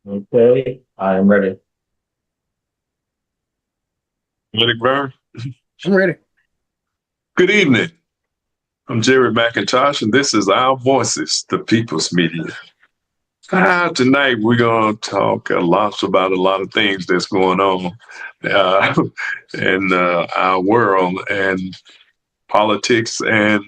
Okay, I am ready. Let it burn. I'm ready. Good evening. I'm Jerry McIntosh, and this is Our Voices, the People's Media. Tonight, we're going to talk a lot about a lot of things that's going on uh, in our world and politics and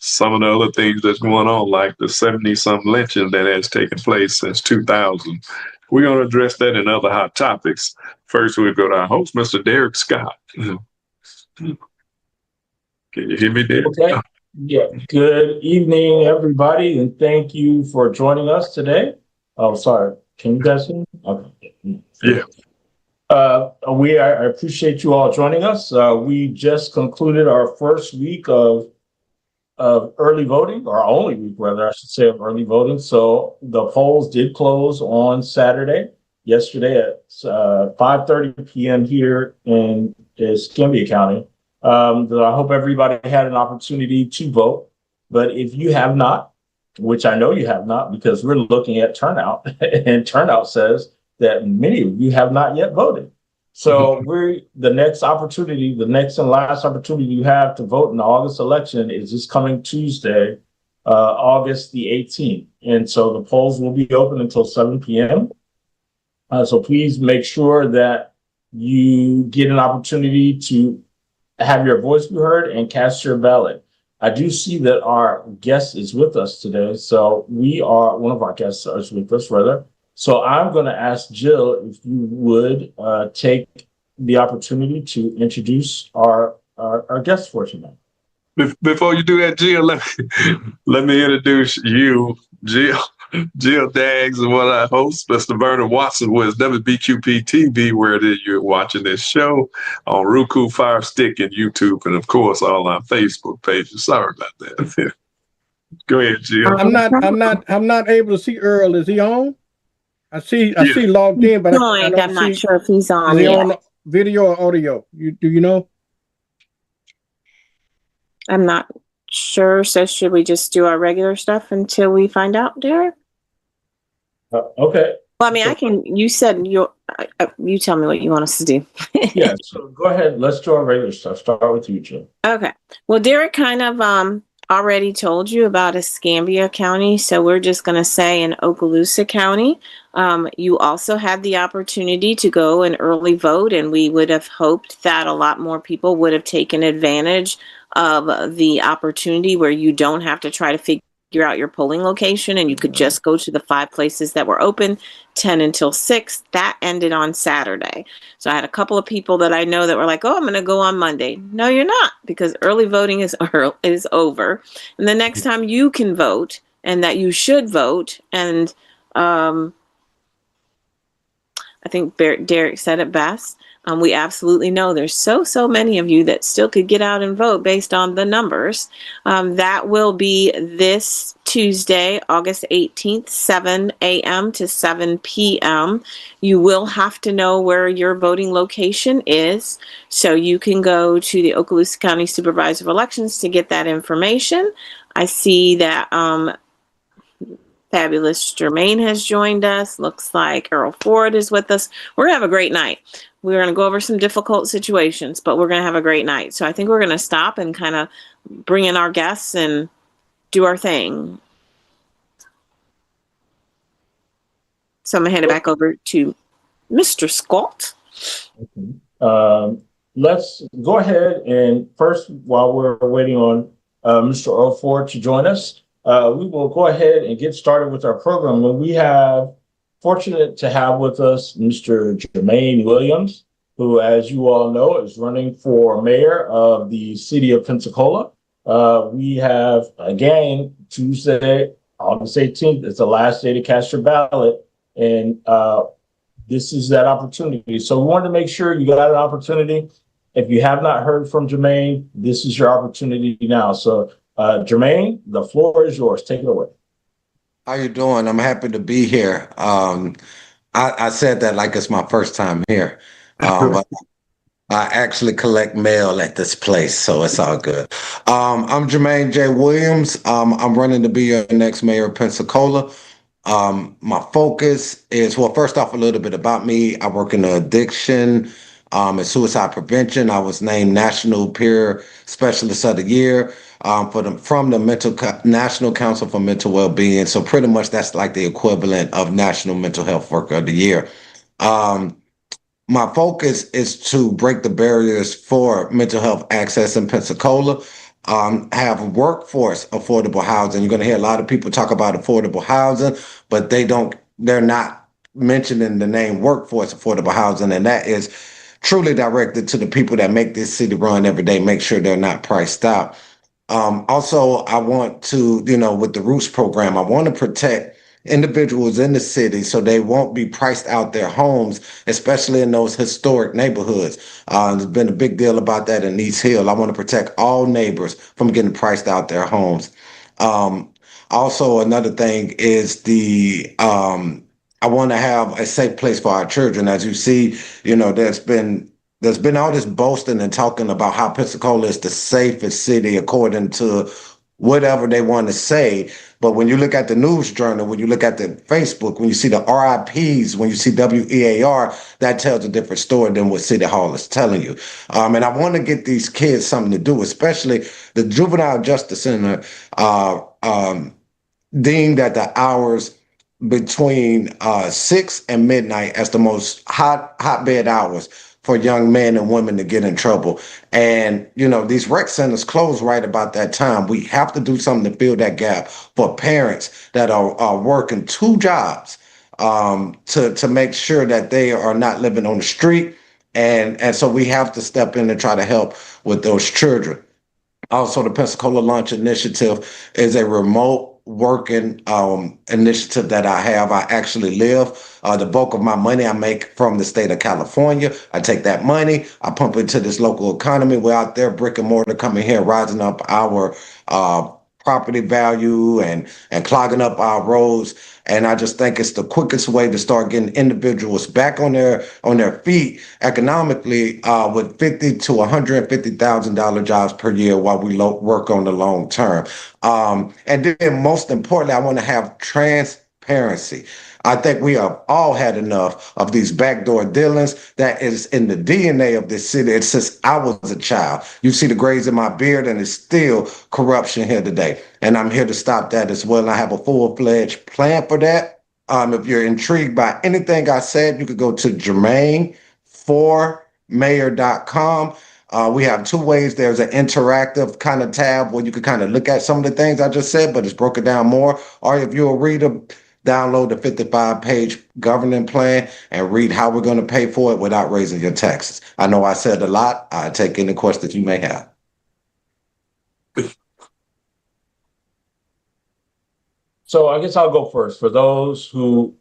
some of the other things that's going on, like the 70-some lynching that has taken place since 2000. We're going to address that and other hot topics. First, we'll go to our host, Mr. Derek Scott. Can you hear me, Derek? Okay. Yeah. Good evening, everybody, and thank you for joining us today. Oh, sorry. Can you guys hear me? Okay. Yeah. I appreciate you all joining us. We just concluded our first week of early voting, or only week, rather, I should say, of early voting. So the polls did close on Saturday, yesterday at 5:30 p.m. here in Escambia County. I hope everybody had an opportunity to vote. But if you have not, which I know you have not, because we're looking at turnout, and turnout says that many of you have not yet voted. So the next opportunity, the next and last opportunity you have to vote in the August election is this coming Tuesday, August the 18th. And so the polls will be open until 7 p.m. So please make sure that you get an opportunity to have your voice be heard and cast your ballot. I do see that our guest is with us today. So one of our guests is with us, rather. So I'm going to ask Jill if you would take the opportunity to introduce our guest for tonight. Before you do that, Jill, let me introduce you, Jill. Jill Daggs is one of our hosts, Mr. Vernon Watson, who is WBQP TV, where it is you're watching this show on Roku, Fire Stick, and YouTube, and of course, all our Facebook pages. Sorry about that. Go ahead, Jill. I'm not able to see Earl. Is he on? I see Yeah. logged in, but I don't I'm not see. sure if he's on Is he yet. on video or audio? Do you know? I'm not sure. So should we just do our regular stuff until we find out, Derek? Okay. Well, I mean, I can. You said you tell me what you want us to do. Yeah. So go ahead. Let's do our regular stuff. Start with you, Jill. Okay. Well, Derek kind of already told you about Escambia County, so we're just going to say in Okaloosa County. You also had the opportunity to go and early vote, and we would have hoped that a lot more people would have taken advantage of the opportunity where you don't have to try to figure out your polling location and you could just go to the 5 places that were open 10 until 6. That ended on Saturday. So I had a couple of people that I know that were like, oh, I'm going to go on Monday. No, you're not, because early voting is over. And the next time you can vote, and that you should vote, and I think Derek said it best. We absolutely know there's so many of you that still could get out and vote based on the numbers. That will be this Tuesday, August 18th, 7 a.m. to 7 p.m. You will have to know where your voting location is, so you can go to the Okaloosa County Supervisor of Elections to get that information. I see that Fabulous Jermaine has joined us. Looks like Earl Ford is with us. We're going to have a great night. We're going to go over some difficult situations, but we're going to have a great night. So I think we're going to stop and kind of bring in our guests and do our thing. So I'm going to hand it back over to Mr. Scott. Okay. Let's go ahead and first, while we're waiting on Mr. Earl Ford to join us, we will go ahead and get started with our program. And we have fortunate to have with us Mr. Jermaine Williams, who, as you all know, is running for mayor of the city of Pensacola. We have, again, Tuesday, August 18th. It's the last day to cast your ballot. And this is that opportunity. So we wanted to make sure you got an opportunity. If you have not heard from Jermaine, this is your opportunity now. So Jermaine, the floor is yours. Take it away. How you doing? I'm happy to be here. I said that like it's my first time here. But I actually collect mail at this place, so it's all good. I'm Jermaine J. Williams. I'm running to be your next mayor of Pensacola. My focus is, well, first off, a little bit about me. I work in addiction and suicide prevention. I was named National Peer Specialist of the Year from the National Council for Mental Wellbeing. So pretty much that's like the equivalent of National Mental Health Worker of the Year. Um, my focus is to break the barriers for mental health access in Pensacola. Have workforce affordable housing. You're going to hear a lot of people talk about affordable housing, but they're not mentioning the name workforce affordable housing. And that is truly directed to the people that make this city run every day, make sure they're not priced out. Also, I want to, with the Roots program, I want to protect individuals in the city so they won't be priced out their homes, especially in those historic neighborhoods. There's been a big deal about that in East Hill. I want to protect all neighbors from getting priced out their homes. Um, Also, another thing is I want to have a safe place for our children. As you see, there's been all this boasting and talking about how Pensacola is the safest city according to whatever they want to say. But when you look at the news journal, when you look at the Facebook, when you see the RIPs, when you see WEAR, that tells a different story than what City Hall is telling you. And I want to get these kids something to do, especially the Juvenile Justice Center deemed that the hours between 6 and midnight as the most hotbed hours for young men and women to get in trouble. And, these rec centers close right about that time. We have to do something to fill that gap for parents that are working two jobs to make sure that they are not living on the street. And so we have to step in and try to help with those children. Also, the Pensacola Launch Initiative is a remote working initiative that I have. I actually live. The bulk of my money I make from the state of California. I take that money, I pump it into this local economy. We're out there, brick and mortar, coming here, rising up our property value and clogging up our roads. And I just think it's the quickest way to start getting individuals back on their feet economically with $50,000 to $150,000 jobs per year while we work on the long term. And then most importantly, I want to have transparency. I think we have all had enough of these backdoor dealings that is in the DNA of this city. It's since I was a child. You see the grays in my beard, and it's still corruption here today. And I'm here to stop that as well. I have a full-fledged plan for that. If you're intrigued by anything I said, you could go to jermaine4mayor.com. We have two ways. There's an interactive kind of tab where you can kind of look at some of the things I just said, but it's broken down more. Or if you're a reader, download the 55-page governing plan and read how we're going to pay for it without raising your taxes. I know I said a lot. I take any questions you may have. So I guess I'll go first. For those who,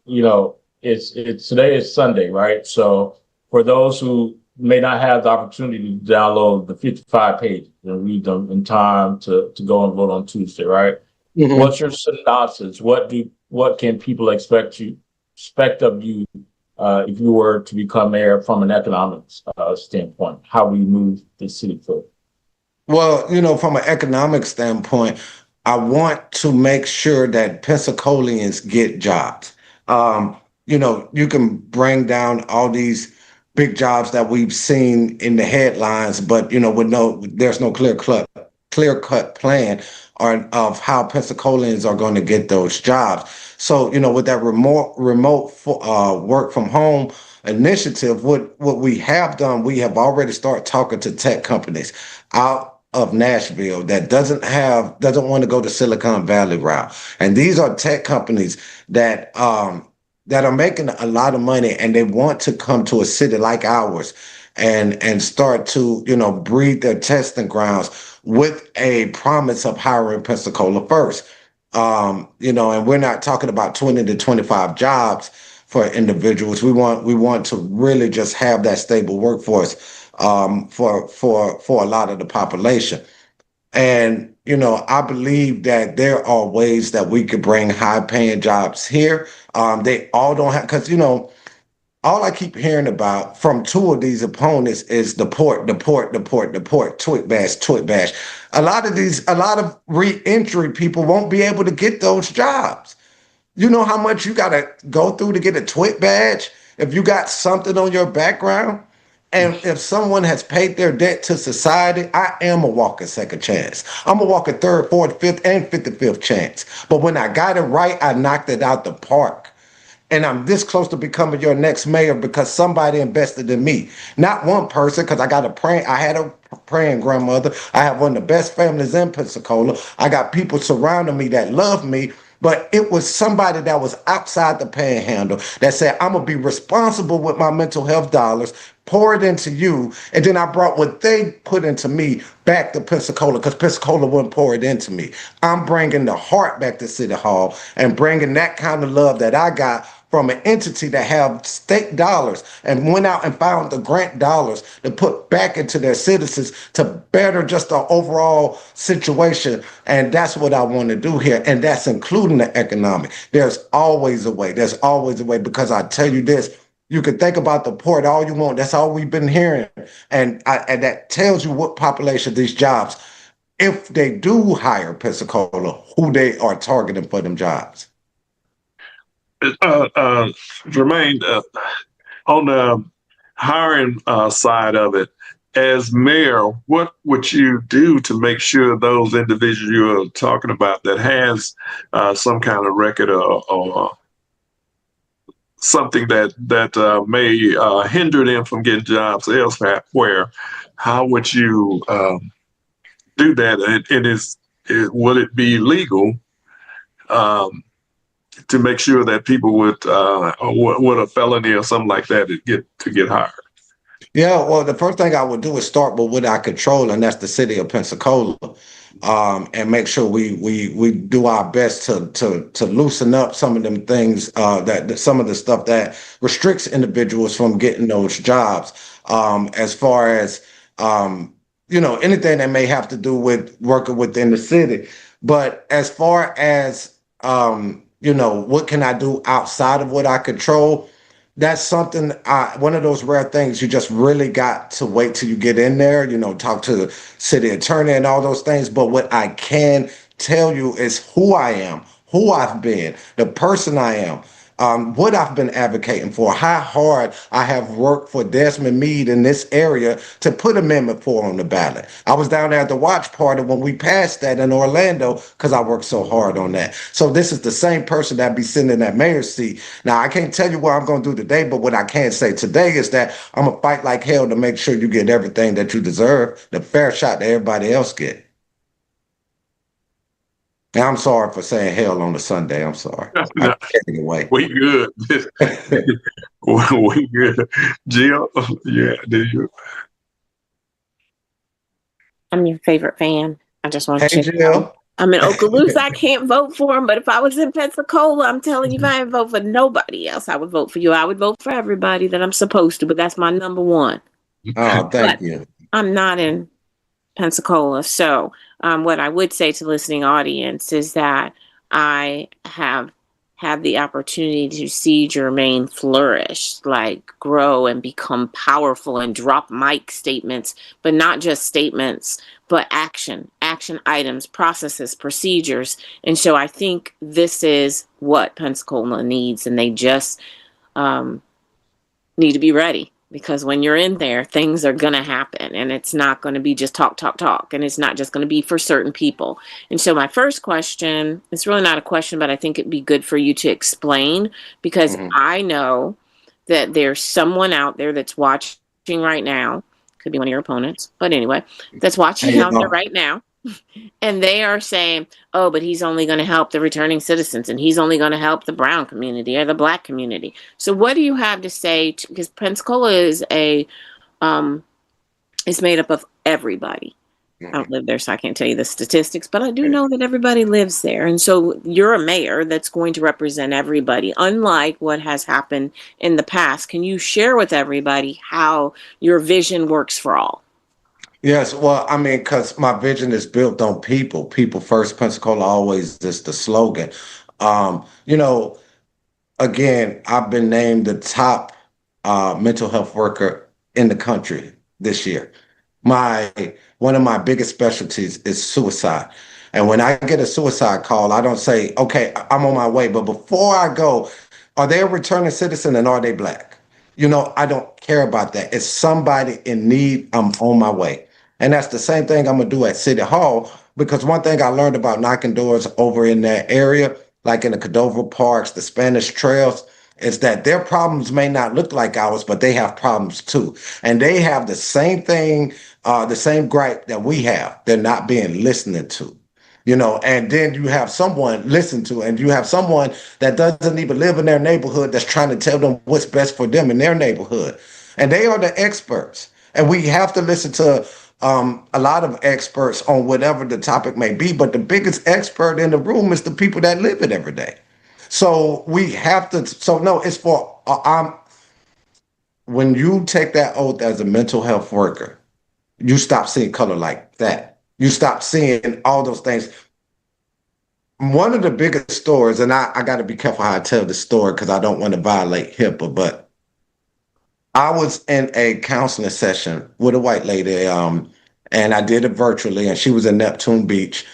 it's today is Sunday, right? So for those who may not have the opportunity to download the 55 pages and read them in time to go and vote on Tuesday, right? Mm-hmm. What's your synopsis? What can people expect of you if you were to become mayor from an economics standpoint? How will you move the city forward? Well, from an economic standpoint, I want to make sure that Pensacoleans get jobs. You can bring down all these big jobs that we've seen in the headlines, but there's no clear-cut plan of how Pensacoleans are going to get those jobs. So, with that remote work from home initiative, what we have done, we have already started talking to tech companies out of Nashville that doesn't want to go the Silicon Valley route. And these are tech companies that are making a lot of money, and they want to come to a city like ours and start to, breed their testing grounds with a promise of hiring Pensacola first. And we're not talking about 20 to 25 jobs for individuals. We want to really just have that stable workforce for a lot of the population. And, I believe that there are ways that we could bring high paying jobs here. They all don't have, because, all I keep hearing about from two of these opponents is deport, twit bash. A lot of re-entry people won't be able to get those jobs. You know how much you got to go through to get a TWIC badge if you got something on your background? And if someone has paid their debt to society, I am a walking second chance. I'm a walking third, fourth, fifth, and 55th chance. But when I got it right, I knocked it out the park. And I'm this close to becoming your next mayor because somebody invested in me. Not one person, because I had a praying grandmother. I have one of the best families in Pensacola. I got people surrounding me that love me. But it was somebody that was outside the panhandle that said, I'm going to be responsible with my mental health dollars, pour it into you. And then I brought what they put into me back to Pensacola because Pensacola wouldn't pour it into me. I'm bringing the heart back to City Hall and bringing that kind of love that I got from an entity that have state dollars and went out and found the grant dollars to put back into their citizens to better just the overall situation. And that's what I want to do here. And that's including the economic. There's always a way. There's always a way, because I tell you this, you can think about the port all you want. That's all we've been hearing. And that tells you what population of these jobs, if they do hire Pensacola, who they are targeting for them jobs. Jermaine, on the hiring side of it, as mayor, what would you do to make sure those individuals you're talking about that has some kind of record or something that may hinder them from getting jobs elsewhere, how would you do that? And will it be legal to make sure that people with a felony or something like that get hired? Yeah, well, the first thing I would do is start with what I control, and that's the city of Pensacola, and make sure we do our best to loosen up some of them things that some of the stuff that restricts individuals from getting those jobs. As far as anything that may have to do with working within the city, but as far as what can I do outside of what I control? That's something, one of those rare things you just really got to wait till you get in there, talk to the city attorney and all those things. But what I can tell you is who I am, who I've been, the person I am, what I've been advocating for, how hard I have worked for Desmond Meade in this area to put Amendment 4 on the ballot. I was down there at the watch party when we passed that in Orlando because I worked so hard on that. So this is the same person that be sitting in that mayor's seat. Now, I can't tell you what I'm going to do today, but what I can say today is that I'm going to fight like hell to make sure you get everything that you deserve, the fair shot that everybody else get. And I'm sorry for saying hell on a Sunday. I'm sorry. No, away. We good. We good. Jill, yeah, do you? I'm your favorite fan. I just want Hey, to Jill. I'm in Okaloosa. I can't vote for him, but if I was in Pensacola, I'm telling you, if I didn't vote for nobody else, I would vote for you. I would vote for everybody that I'm supposed to, but that's my number one. Oh, thank you. I'm not in Pensacola. So what I would say to the listening audience is that I have had the opportunity to see Jermaine flourish, like grow and become powerful and drop mic statements, but not just statements, but action items, processes, procedures. And so I think this is what Pensacola needs, and they just need to be ready. Because when you're in there, things are going to happen, and it's not going to be just talk, and it's not just going to be for certain people. And so my first question, it's really not a question, but I think it'd be good for you to explain, because I know that there's someone out there that's watching right now, could be one of your opponents, but anyway, that's watching out there right now. And they are saying, oh, but he's only going to help the returning citizens, and he's only going to help the brown community or the black community. So what do you have to say? Because Pensacola is is made up of everybody. I don't live there, so I can't tell you the statistics, but I do know that everybody lives there. And so you're a mayor that's going to represent everybody, unlike what has happened in the past. Can you share with everybody how your vision works for all? Yes, well, I mean, because my vision is built on people. People first. Pensacola always is the slogan. Again, I've been named the top mental health worker in the country this year. One of my biggest specialties is suicide. And when I get a suicide call, I don't say, okay, I'm on my way. But before I go, are they a returning citizen and are they Black? I don't care about that. It's somebody in need. I'm on my way. And that's the same thing I'm going to do at City Hall, because one thing I learned about knocking doors over in that area, like in the Cadova Parks, the Spanish Trails, is that their problems may not look like ours, but they have problems too. And they have the same thing, the same gripe that we have. They're not being listened to. And then you have someone listen to, and you have someone that doesn't even live in their neighborhood that's trying to tell them what's best for them in their neighborhood. And they are the experts. And we have to listen to a lot of experts on whatever the topic may be. But the biggest expert in the room is the people that live it every day. So we have to. So no, it's for when you take that oath as a mental health worker, you stop seeing color like that. You stop seeing all those things. One of the biggest stories, and I got to be careful how I tell this story because I don't want to violate HIPAA, but I was in a counseling session with a white lady, and I did it virtually, and she was in Neptune Beach.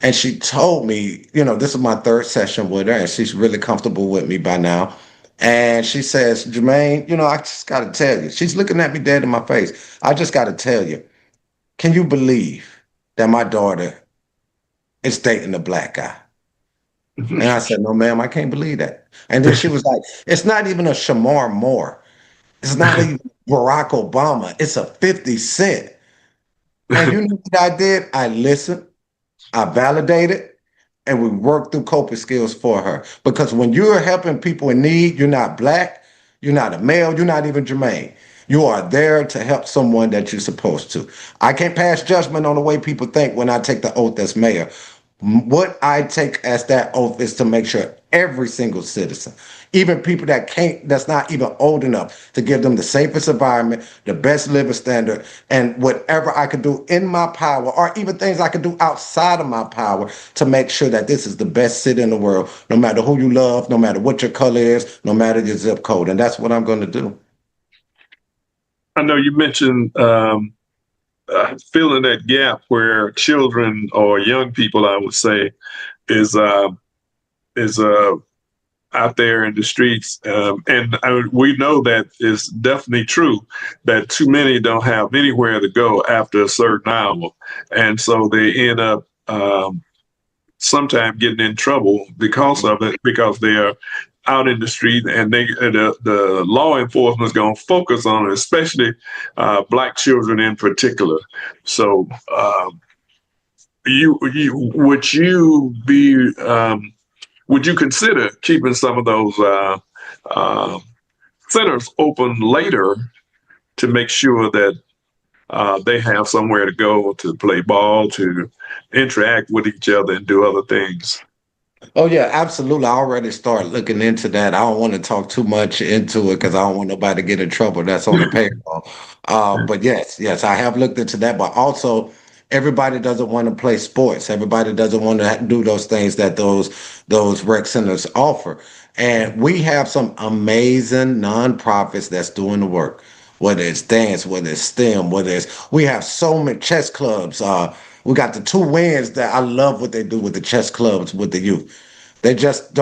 And she told me, this is my third session with her, and she's really comfortable with me by now. And she says, Jermaine, I just got to tell you, she's looking at me dead in my face. I just got to tell you, can you believe that my daughter is dating a Black guy? And I said, no, ma'am, I can't believe that. And then she was like, it's not even a Shamar Moore. It's not even Barack Obama. It's a 50 Cent. And you know what I did? I listened, I validated, and we worked through coping skills for her. Because when you're helping people in need, you're not Black, you're not a male, you're not even Jermaine. You are there to help someone that you're supposed to. I can't pass judgment on the way people think when I take the oath as mayor. What I take as that oath is to make sure every single citizen, even people that's not even old enough, to give them the safest environment, the best living standard, and whatever I could do in my power, or even things I could do outside of my power, to make sure that this is the best city in the world, no matter who you love, no matter what your color is, no matter your zip code. And that's what I'm going to do. I know you mentioned filling that gap where children or young people, I would say, is out there in the streets, and we know that is definitely true. That too many don't have anywhere to go after a certain hour, and so they end up sometimes getting in trouble because of it, because they are out in the street, and the law enforcement is going to focus on it, especially Black children in particular. So, would you be would you consider keeping some of those centers open later to make sure that they have somewhere to go to play ball, to interact with each other, and do other things? Oh yeah, absolutely. I already started looking into that. I don't want to talk too much into it because I don't want nobody to get in trouble. That's on the payroll. But yes, I have looked into that. But also, everybody doesn't want to play sports. Everybody doesn't want to do those things that those rec centers offer. And we have some amazing nonprofits that's doing the work. Whether it's dance, whether it's STEM, we have so many chess clubs. We got the two wins that I love what they do with the chess clubs with the youth. They just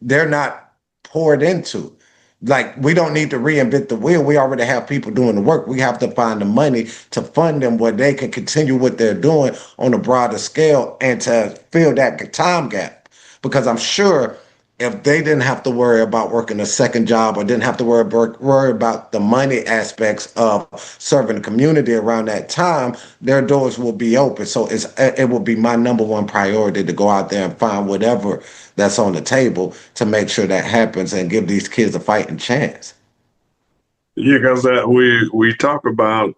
they're not poured into. Like, we don't need to reinvent the wheel. We already have people doing the work. We have to find the money to fund them where they can continue what they're doing on a broader scale and to fill that time gap. Because I'm sure if they didn't have to worry about working a second job, or didn't have to worry about the money aspects of serving the community around that time, their doors will be open. So it will be my number one priority to go out there and find whatever that's on the table to make sure that happens and give these kids a fighting chance. Yeah, because we talk about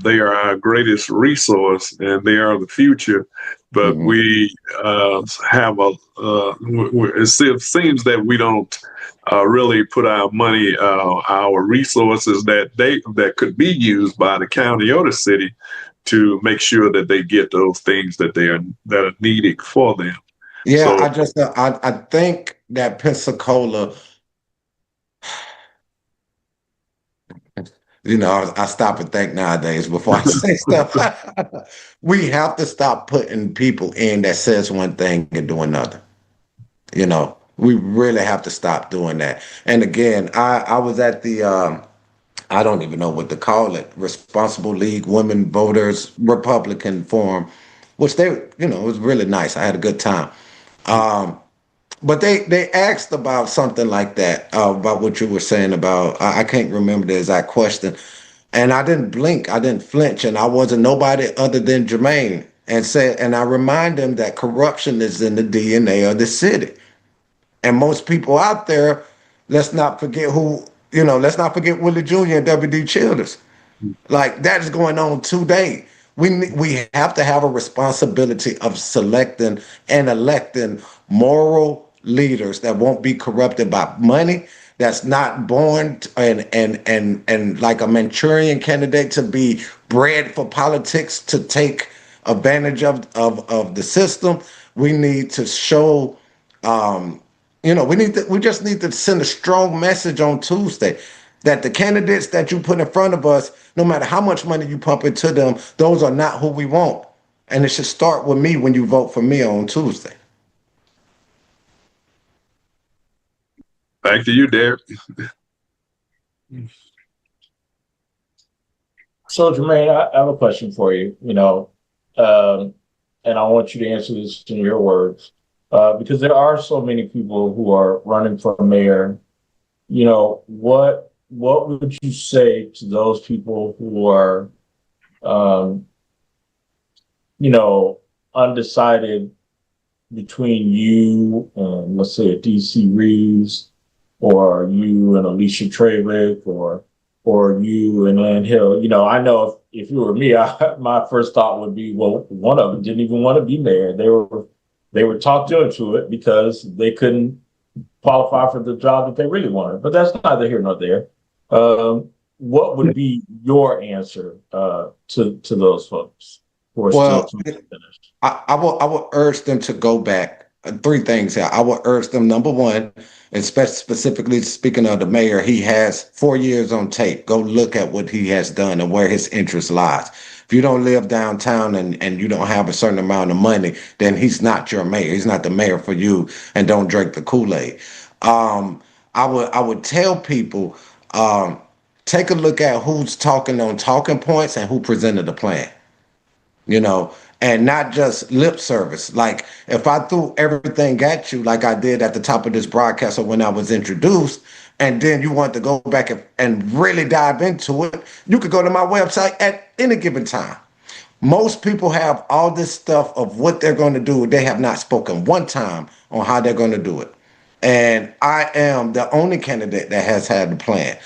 they are our greatest resource and they are the future, but we have it seems that we don't really put our money, our resources that could be used by the county or the city to make sure that they get those things that are needed for them. Yeah, So, I think that Pensacola, You know, I stop and think nowadays before I say stuff. We have to stop putting people in that says one thing and do another. You know, we really have to stop doing that. And again, I was at the I don't even know what to call it, Responsible League Women Voters Republican Forum, which they, you know, it was really nice. I had a good time. Um, but they asked about something like that, about what you were saying about, I can't remember the exact question. And I didn't blink, I didn't flinch, and I wasn't nobody other than Jermaine. And I remind them that corruption is in the DNA of the city. And most people out there, let's not forget let's not forget Willie Jr. and W.D. Childers. Like that is going on today. We have to have a responsibility of selecting and electing moral leaders that won't be corrupted by money. That's not born and like a Manchurian candidate to be bred for politics to take advantage of the system. We need to show we just need to send a strong message on Tuesday that the candidates that you put in front of us, no matter how much money you pump into them, those are not who we want. And it should start with me when you vote for me on Tuesday. Back to you, Derek. So, Jermaine, I have a question for you, and I want you to answer this in your words, because there are so many people who are running for mayor. What would you say to those people who are, undecided between you and, let's say, a DC Reeves, or you and Alicia Travick, or you and Ann Hill? I know if you were me, my first thought would be, well, one of them didn't even want to be mayor. They were talked into it because they couldn't qualify for the job that they really wanted. But that's neither here nor there. What would be your answer to those folks who are still to finish? I will urge them to go back. Three things here. I will urge them. Number one, and specifically speaking of the mayor, he has 4 years on tape. Go look at what he has done and where his interest lies. If you don't live downtown and you don't have a certain amount of money, then he's not your mayor. He's not the mayor for you. And don't drink the Kool-Aid. I would tell people, take a look at who's talking on talking points and who presented the plan. And not just lip service. Like if I threw everything at you like I did at the top of this broadcast or when I was introduced, and then you want to go back and really dive into it, you could go to my website at any given time. Most people have all this stuff of what they're going to do. They have not spoken one time on how they're going to do it. And I am the only candidate that has had the plan.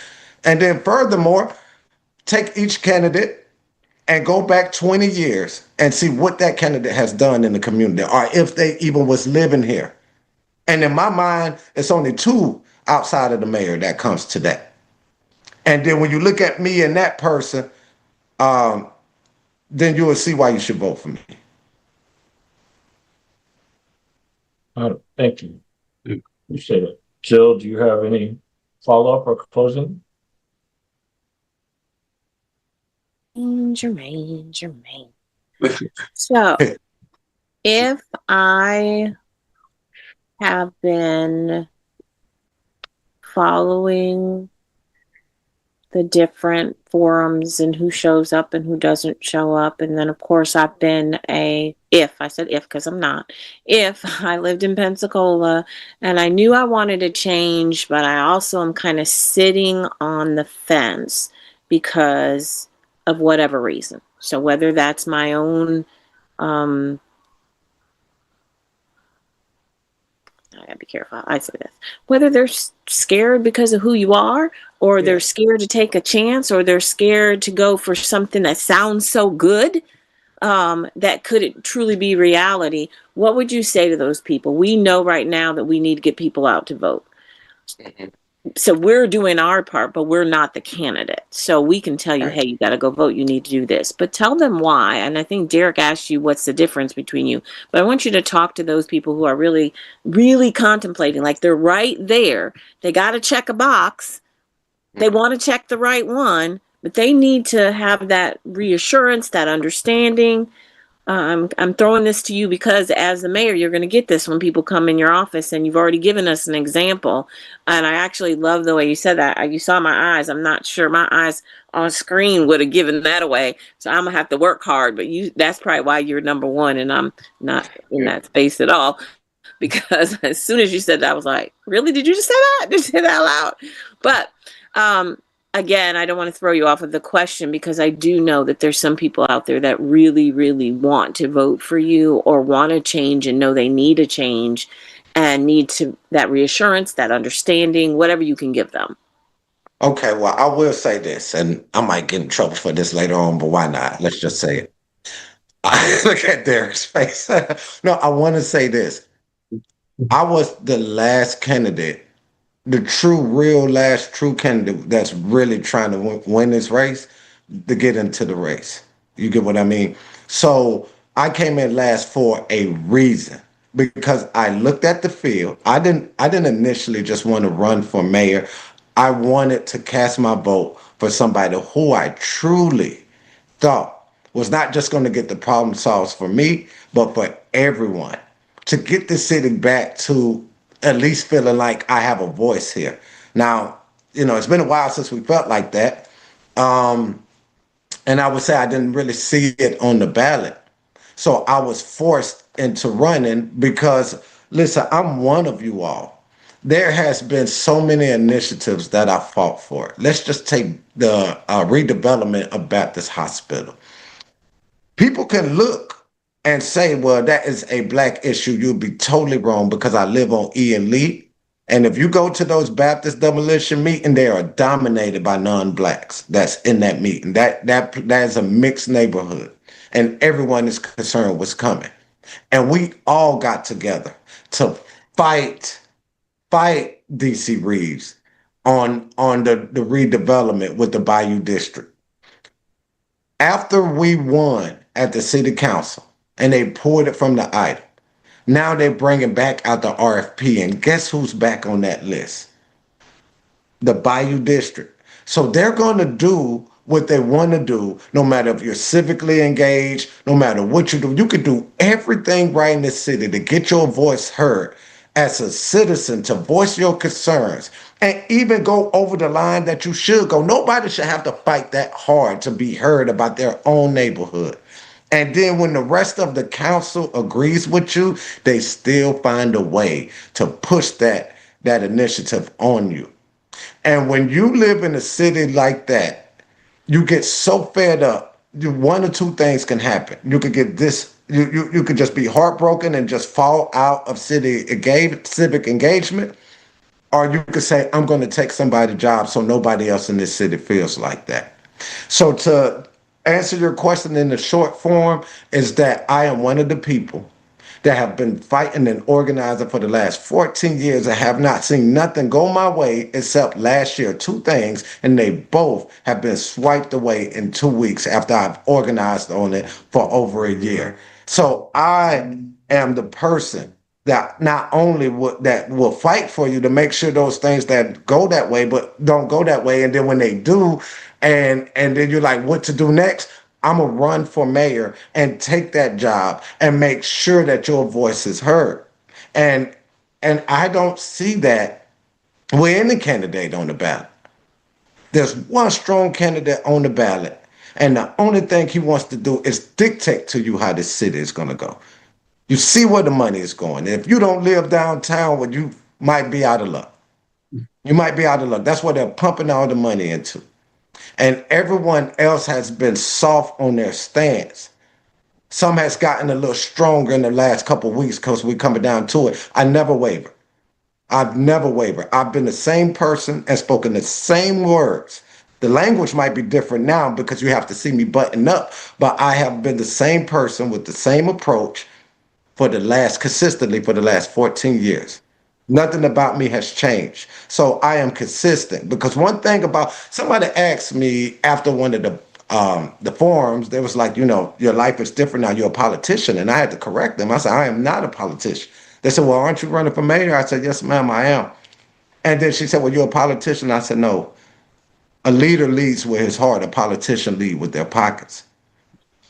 And then furthermore, take each candidate and go back 20 years and see what that candidate has done in the community, or if they even was living here. And in my mind, it's only two outside of the mayor that comes to that. And then when you look at me and that person, then you will see why you should vote for me. Thank you. Appreciate it. Jill, do you have any follow-up or closing? Jermaine. So, if I have been following the different forums and who shows up and who doesn't show up, and then of course I've been if because I'm not, if I lived in Pensacola and I knew I wanted to change, but I also am kind of sitting on the fence because of whatever reason. So whether that's my own, I gotta be careful. I say this. Whether they're scared because of who you are, or they're scared to take a chance, or they're scared to go for something that sounds so good, that could truly be reality. What would you say to those people? We know right now that we need to get people out to vote. So we're doing our part, but we're not the candidate. So we can tell you, hey, you got to go vote. You need to do this. But tell them why. And I think Derek asked you what's the difference between you. But I want you to talk to those people who are really, really contemplating. Like they're right there. They got to check a box. They want to check the right one, but they need to have that reassurance, that understanding. I'm throwing this to you because as the mayor, you're going to get this when people come in your office, and you've already given us an example. And I actually love the way you said that. You saw my eyes. I'm not sure my eyes on screen would have given that away. So I'm gonna have to work hard, but that's probably why you're number one and I'm not in that space at all. Because as soon as you said that, I was like, really? Did you just say that? Did you say that out loud? But again, I don't want to throw you off of the question, because I do know that there's some people out there that really, really want to vote for you or want to change and know they need a change and need to that reassurance, that understanding, whatever you can give them. Okay, well, I will say this, and I might get in trouble for this later on, but why not? Let's just say it. Look at Derek's face. No, I want to say this. I was the last candidate, the last true candidate that's really trying to win this race to get into the race. You get what I mean? So I came in last for a reason, because I looked at the field. I didn't initially just want to run for mayor. I wanted to cast my vote for somebody who I truly thought was not just going to get the problem solved for me, but for everyone, to get the city back to at least feeling like I have a voice here. Now, it's been a while since we felt like that. And I would say I didn't really see it on the ballot. So I was forced into running because, listen, I'm one of you all. There has been so many initiatives that I fought for. Let's just take the redevelopment of Baptist Hospital. People can look and say, well, that is a Black issue. You'll be totally wrong, because I live on E and Lee. And if you go to those Baptist demolition meetings, they are dominated by non-Blacks that's in that meeting. That is a mixed neighborhood, and everyone is concerned what's coming. And we all got together to fight DC Reeves on the redevelopment with the Bayou District. After we won at the city council and they pulled it from the item, now they're bringing back out the RFP, and guess who's back on that list? The Bayou District. So they're going to do what they want to do, no matter if you're civically engaged, no matter what you do. You could do everything right in this city to get your voice heard as a citizen, to voice your concerns, and even go over the line that you should go. Nobody should have to fight that hard to be heard about their own neighborhood. And then when the rest of the council agrees with you, they still find a way to push that initiative on you. And when you live in a city like that, you get so fed up. One or two things can happen. You could get this. You could just be heartbroken and just fall out of civic engagement, or you could say, I'm going to take somebody's job so nobody else in this city feels like that. So to answer your question in the short form is that I am one of the people that have been fighting and organizing for the last 14 years and have not seen nothing go my way except last year, two things, and they both have been swiped away in 2 weeks after I've organized on it for over a year. So I am the person that not only will fight for you to make sure those things that go that way, but don't go that way. And then when they do, and then you're like, what to do next? I'm gonna run for mayor and take that job and make sure that your voice is heard. And I don't see that with any candidate on the ballot. There's one strong candidate on the ballot, and the only thing he wants to do is dictate to you how this city is gonna go. You see where the money is going. And if you don't live downtown, well, you might be out of luck. You might be out of luck. That's what they're pumping all the money into. And everyone else has been soft on their stance. Some has gotten a little stronger in the last couple of weeks because we're coming down to it. I never waver. I've never wavered. I've been the same person and spoken the same words. The language might be different now because you have to see me button up, but I have been the same person with the same approach consistently for the last 14 years. Nothing about me has changed. So I am consistent, because one thing about, somebody asked me after one of the forums, they was like, your life is different now. You're a politician. And I had to correct them. I said, I am not a politician. They said, well, aren't you running for mayor? I said, yes, ma'am, I am. And then she said, well, you're a politician. I said, no, A leader leads with his heart. A politician leads with their pockets.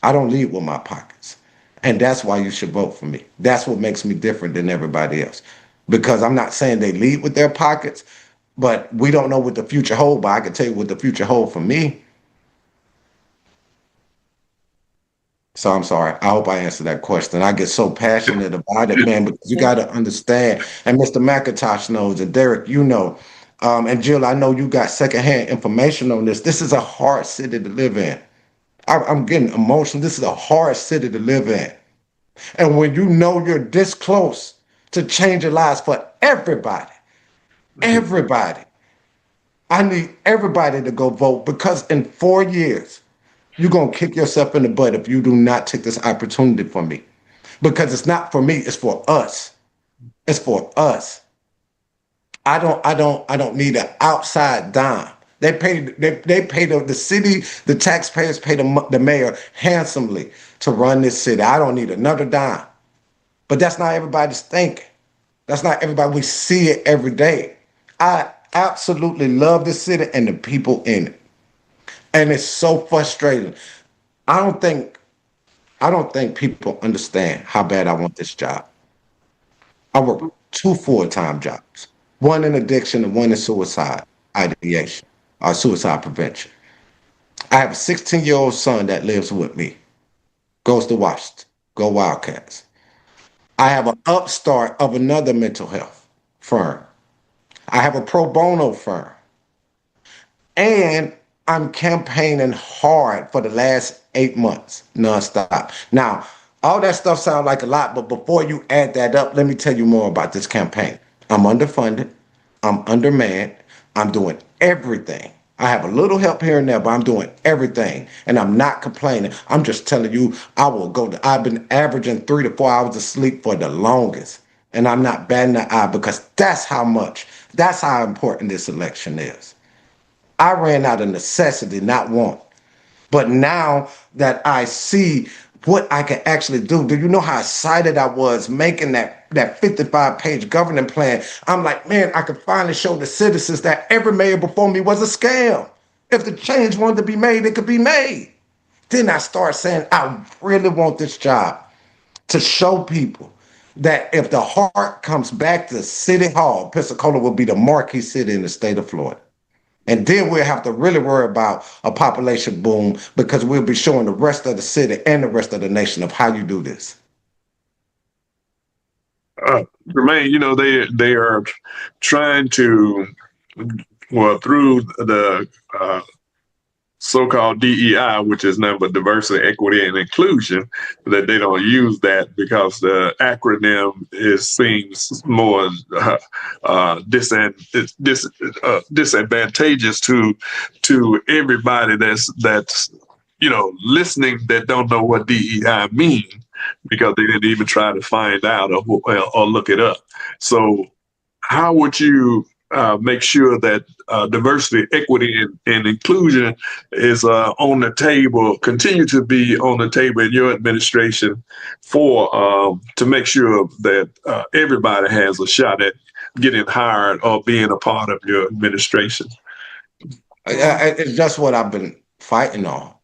I don't lead with my pockets. And that's why you should vote for me. That's what makes me different than everybody else. Because I'm not saying they lead with their pockets, but we don't know what the future holds. But I can tell you what the future holds for me. So I'm sorry. I hope I answered that question. I get so passionate about it, man, because you got to understand. And Mr. McIntosh knows, and Derek, you know, and Jill, I know you got secondhand information on this. This is a hard city to live in. I'm getting emotional. This is a hard city to live in. And when you know you're this close to changing lives for everybody, everybody, I need everybody to go vote, because in 4 years, you're going to kick yourself in the butt if you do not take this opportunity for me. Because it's not for me, it's for us. It's for us. I don't need an outside dime. They pay the city, the taxpayers pay the mayor handsomely to run this city. I don't need another dime. But that's not everybody's thinking. That's not everybody. We see it every day. I absolutely love this city and the people in it. And it's so frustrating. I don't think people understand how bad I want this job. I work 2 full-time jobs, one in addiction and one in suicide ideation or suicide prevention. I have a 16-year-old son that lives with me, goes to Washington, go Wildcats. I have an upstart of another mental health firm. I have a pro bono firm. And I'm campaigning hard for the last 8 months, nonstop. Now, all that stuff sounds like a lot, but before you add that up, let me tell you more about this campaign. I'm underfunded. I'm undermanned. I'm doing everything. I have a little help here and there, but I'm doing everything. And I'm not complaining. I'm just telling you, I've been averaging 3 to 4 hours of sleep for the longest. And I'm not batting an eye, because that's how important this election is. I ran out of necessity, not want. But now that I see what I can actually do you know how excited I was making that 55-page governing plan? I'm like, man, I could finally show the citizens that every mayor before me was a scam. If the change wanted to be made, it could be made. Then I start saying, I really want this job to show people that if the heart comes back to City Hall, Pensacola will be the marquee city in the state of Florida. And then we'll have to really worry about a population boom, because we'll be showing the rest of the city and the rest of the nation of how you do this. Jermaine, you know, they are trying to, well, through the so-called DEI, which is nothing but diversity, equity, and inclusion, that they don't use that because the acronym seems more disadvantageous to everybody that's listening, that don't know what DEI mean, because they didn't even try to find out or look it up. So how would you make sure that diversity, equity, and inclusion is on the table, continue to be on the table in your administration, to make sure that everybody has a shot at getting hired or being a part of your administration? It's just what I've been fighting on.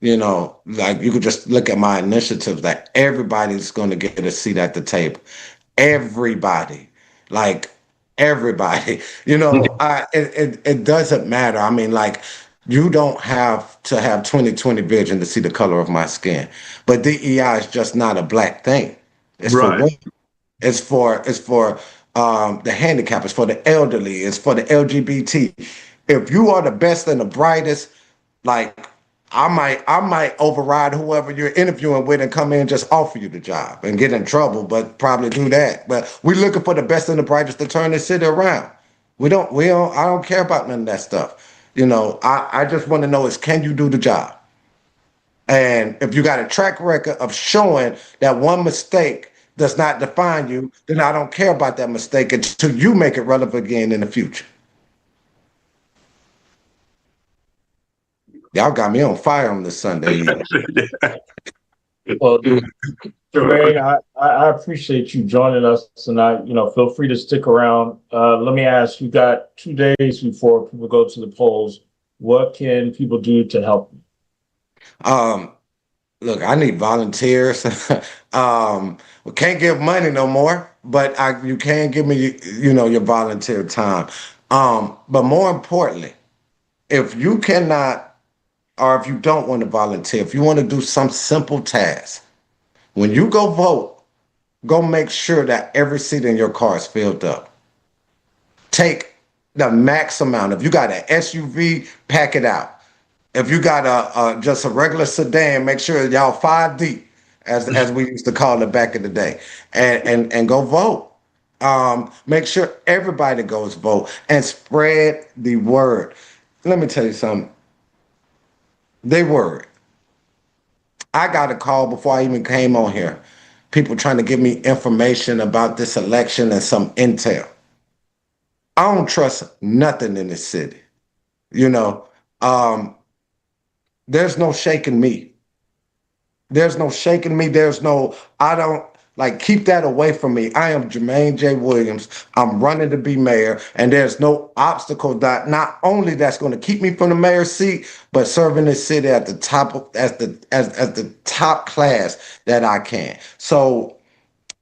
Like, you could just look at my initiatives, that everybody's going to get a seat at the table. Everybody. Like, everybody, it doesn't matter. I mean, like, you don't have to have 20/20 vision to see the color of my skin, but DEI is just not a black thing. It's right. For women. It's for the handicapped. It's for the elderly. It's for the LGBT. If you are the best and the brightest, like, I might override whoever you're interviewing with and come in and just offer you the job and get in trouble, but probably do that. But we're looking for the best and the brightest to turn this city around. I don't care about none of that stuff. I just want to know is, can you do the job? And if you got a track record of showing that one mistake does not define you, then I don't care about that mistake until you make it relevant again in the future. Y'all got me on fire on this Sunday evening. Well, Jermaine, I appreciate you joining us tonight. Feel free to stick around. Let me ask, you got 2 days before people go to the polls. what can people do to help you? Look, I need volunteers. We can't give money no more, but you can give me, your volunteer time. But more importantly, if you cannot, or if you don't want to volunteer, if you want to do some simple task, when you go vote, go make sure that every seat in your car is filled up. Take the max amount. If you got an SUV, pack it out. If you got just a regular sedan, make sure y'all 5 deep, as we used to call it back in the day, and go vote. Make sure everybody goes vote and spread the word. Let me tell you something. They word. I got a call before I even came on here. People trying to give me information about this election and some intel. I don't trust nothing in this city. You know, there's no shaking me. There's no shaking me. I don't keep that away from me. I am Jermaine J. Williams. I'm running to be mayor, and there's no obstacle that not only that's going to keep me from the mayor's seat, but serving this city at the top as the top class that I can. So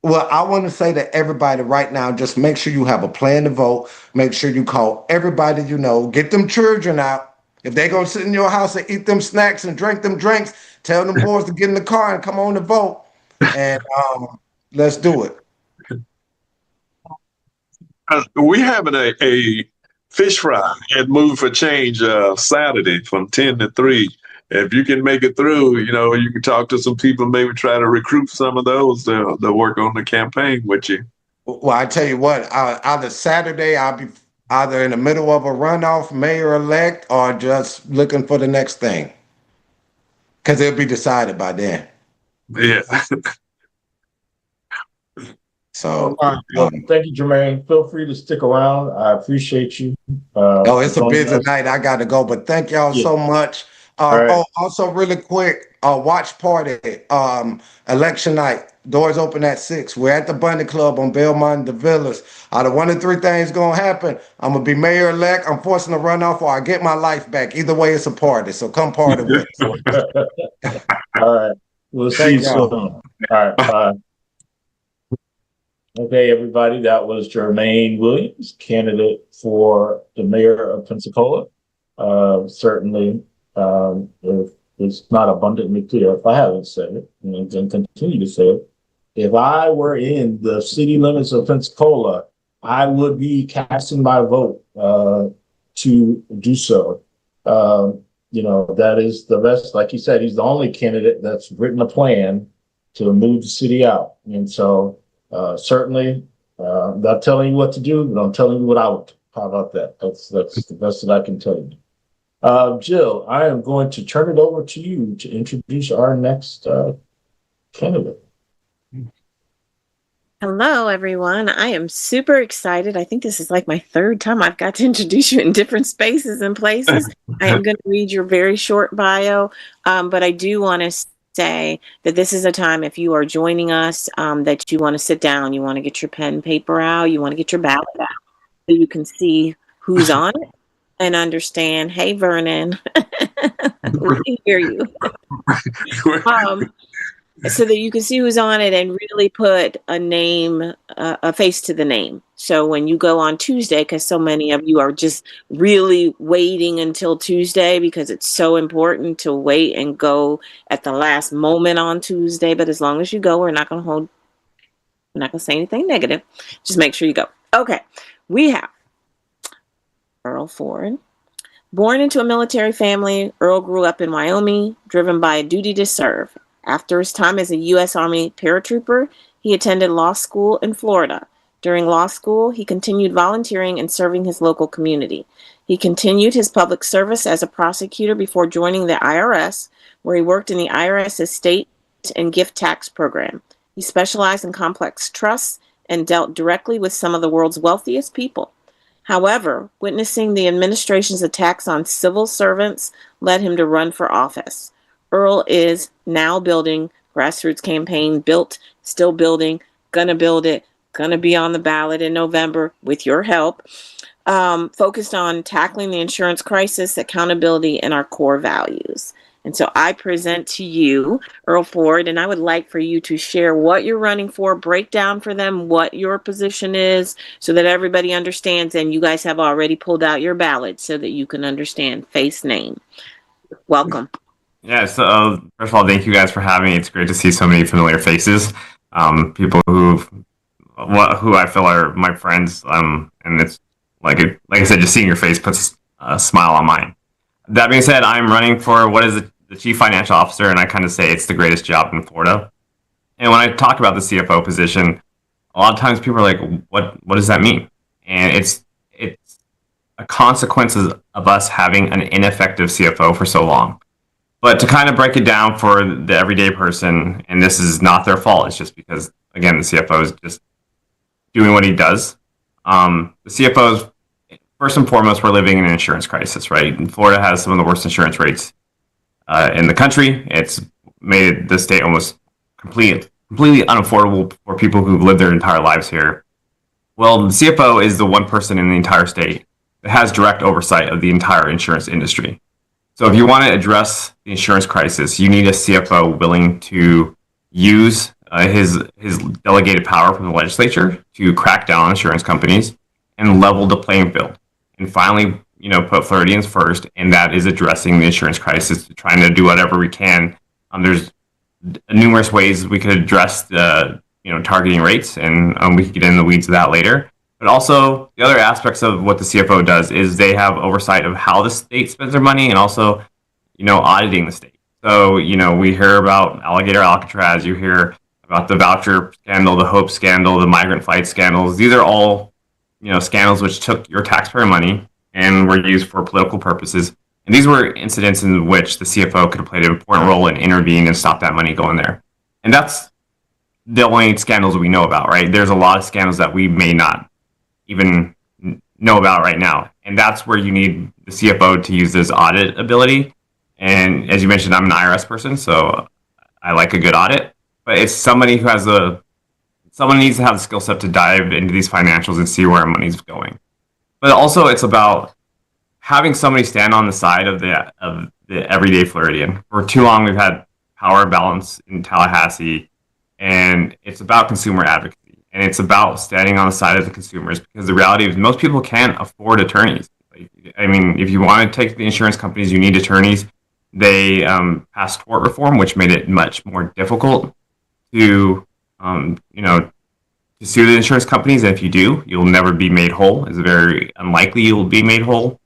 well, I want to say to everybody right now, just make sure you have a plan to vote. Make sure you call everybody you know. Get them children out. If they're going to sit in your house and eat them snacks and drink them drinks, tell them boys to get in the car and come on to vote. And let's do it. We having a fish fry at Move for Change Saturday from 10 to 3. If you can make it through, you can talk to some people, maybe try to recruit some of those to work on the campaign with you. Well, I tell you what, either Saturday I'll be either in the middle of a runoff, mayor-elect, or just looking for the next thing. Because it'll be decided by then. Yeah. So, well, thank you, Jermaine. Feel free to stick around. I appreciate you. It's a busy night. I got to go, but thank y'all so much. Right. Oh, also really quick, watch party, election night. Doors open at 6. We're at the Bunny Club on Belmont, the Villas. Out of one of three things gonna happen. I'm gonna be mayor-elect. I'm forcing a runoff, or I get my life back. Either way, it's a party. So come party with us. All right. We'll see you soon. All right. Bye. Okay, everybody. That was Jermaine Williams, candidate for the mayor of Pensacola. Certainly, if it's not abundantly clear, if I haven't said it, and continue to say it, if I were in the city limits of Pensacola, I would be casting my vote to do so. That is the best. Like you said, he's the only candidate that's written a plan to move the city out. And so certainly, I'm not telling you what to do, but I'm telling you what I would do. How about that? That's the best that I can tell you. Jill, I am going to turn it over to you to introduce our next candidate. Hello, everyone. I am super excited. I think this is like my third time I've got to introduce you in different spaces and places. I am going to read your very short bio, but I do want to say that this is a time, if you are joining us, that you want to sit down, you want to get your pen, paper out, you want to get your ballot out so you can see who's on it and understand, hey, Vernon, we can hear you. So that you can see who's on it and really put a name, a face to the name. So when you go on Tuesday, because so many of you are just really waiting until Tuesday because it's so important to wait and go at the last moment on Tuesday. But as long as you go, we're not going to say anything negative. Just make sure you go. Okay. We have Earl Ford. Born into a military family, Earl grew up in Wyoming, driven by a duty to serve. After his time as a U.S. Army paratrooper, he attended law school in Florida. During law school, he continued volunteering and serving his local community. He continued his public service as a prosecutor before joining the IRS, where he worked in the IRS estate and gift tax program. He specialized in complex trusts and dealt directly with some of the world's wealthiest people. However, witnessing the administration's attacks on civil servants led him to run for office. Earl is now building grassroots campaign, built, still building, gonna build it, gonna be on the ballot in November with your help. focused on tackling the insurance crisis, accountability, and our core values. And so I present to you Earl Ford, and I would like for you to share what you're running for, break down for them what your position is so that everybody understands, and you guys have already pulled out your ballot so that you can understand face name. Welcome. Yeah, so first of all, thank you guys for having me. It's great to see so many familiar faces, people who I feel are my friends, and it's like I said, just seeing your face puts a smile on mine. That being said, I'm running for what is the chief financial officer, and I kind of say it's the greatest job in Florida. And when I talk about the CFO position, a lot of times people are like, "What does that mean?" And it's a consequence of us having an ineffective CFO for so long. But to kind of break it down for the everyday person, and this is not their fault, it's just because, again, the CFO is just doing what he does. The CFO is, first and foremost, we're living in an insurance crisis, right? And Florida has some of the worst insurance rates in the country. It's made the state almost completely unaffordable for people who've lived their entire lives here. Well, the CFO is the one person in the entire state that has direct oversight of the entire insurance industry. So if you want to address the insurance crisis, you need a CFO willing to use his delegated power from the legislature to crack down on insurance companies and level the playing field. And finally, put Floridians first, and that is addressing the insurance crisis, trying to do whatever we can. There's numerous ways we could address the targeting rates, and we could get in the weeds of that later. But also, the other aspects of what the CFO does is they have oversight of how the state spends their money, and also, auditing the state. So, we hear about Alligator Alcatraz, you hear about the voucher scandal, the Hope scandal, the migrant flight scandals. These are all, scandals which took your taxpayer money and were used for political purposes. And these were incidents in which the CFO could have played an important role in intervening and stop that money going there. And that's the only scandals we know about, right? There's a lot of scandals that we may not even know about right now. And that's where you need the CFO to use this audit ability. And as you mentioned, I'm an IRS person, so I like a good audit. But it's somebody who has someone needs to have the skill set to dive into these financials and see where money's going. But also it's about having somebody stand on the side of the everyday Floridian. For too long, we've had power balance in Tallahassee, and it's about consumer advocacy. And it's about standing on the side of the consumers, because the reality is most people can't afford attorneys. If you want to take the insurance companies, you need attorneys. They passed tort reform, which made it much more difficult to sue the insurance companies. And if you do, you'll never be made whole. It's very unlikely you'll be made whole.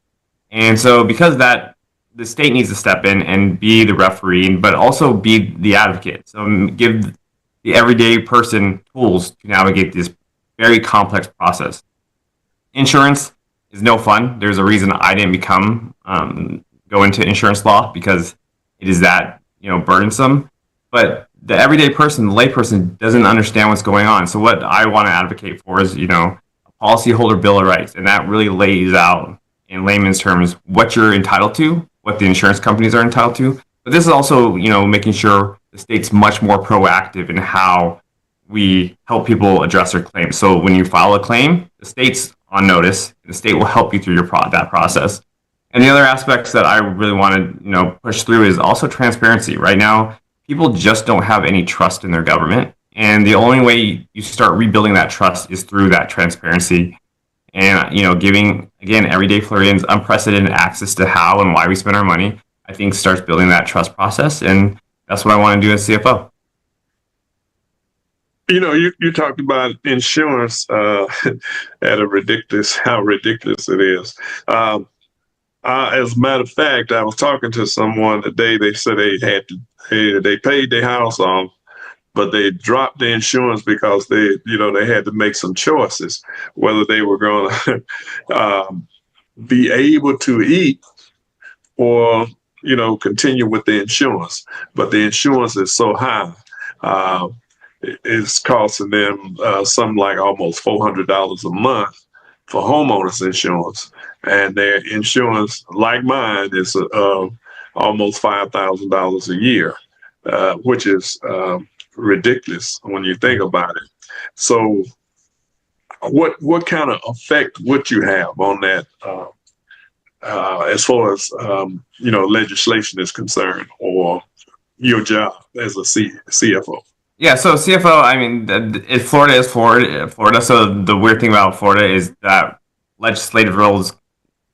And so because of that, the state needs to step in and be the referee, but also be the advocate. So give the everyday person tools to navigate this very complex process. Insurance is no fun. There's a reason I didn't go into insurance law, because it is that burdensome. But the everyday person, the layperson, doesn't understand what's going on. So what I want to advocate for is a policyholder bill of rights, and that really lays out in layman's terms what you're entitled to, what the insurance companies are entitled to. But this is also making sure the state's much more proactive in how we help people address their claims. So when you file a claim, the state's on notice. The state will help you through that process. And the other aspects that I really want to push through is also transparency. Right now, people just don't have any trust in their government, and the only way you start rebuilding that trust is through that transparency. And giving, again, everyday Floridians unprecedented access to how and why we spend our money, I think starts building that trust process, and that's what I want to do as CFO. You talked about insurance at how ridiculous it is. As a matter of fact, I was talking to someone today. They said they paid their house off, but they dropped the insurance because they had to make some choices whether they were going to be able to eat or continue with the insurance. But the insurance is so high, it's costing them something like almost $400 a month for homeowners insurance, and their insurance, like mine, is almost $5,000 a year, which is ridiculous when you think about it. So what kind of effect would you have on that as far as legislation is concerned, or your job as a CFO? Yeah, so CFO, I mean, Florida is Florida. So the weird thing about Florida is that legislative roles,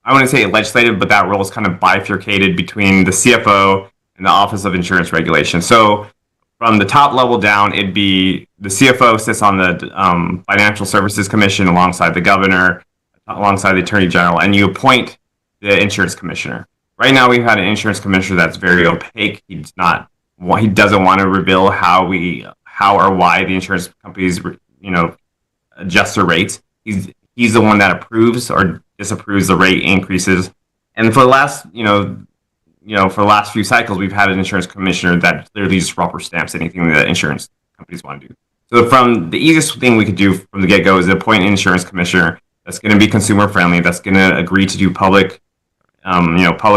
I wouldn't say legislative, but that role is kind of bifurcated between the CFO and the Office of Insurance Regulation. So from the top level down, it'd be the CFO sits on the Financial Services Commission alongside the governor, alongside the Attorney General, and you appoint the insurance commissioner. Right now, we've had an insurance commissioner that's very opaque. He doesn't want to reveal how or why the insurance companies, adjust their rates. He's the one that approves or disapproves the rate increases. And for the last, for the last few cycles, we've had an insurance commissioner that clearly just rubber stamps anything that insurance companies want to do. So from the easiest thing we could do from the get-go is appoint an insurance commissioner that's going to be consumer friendly, that's going to agree to do public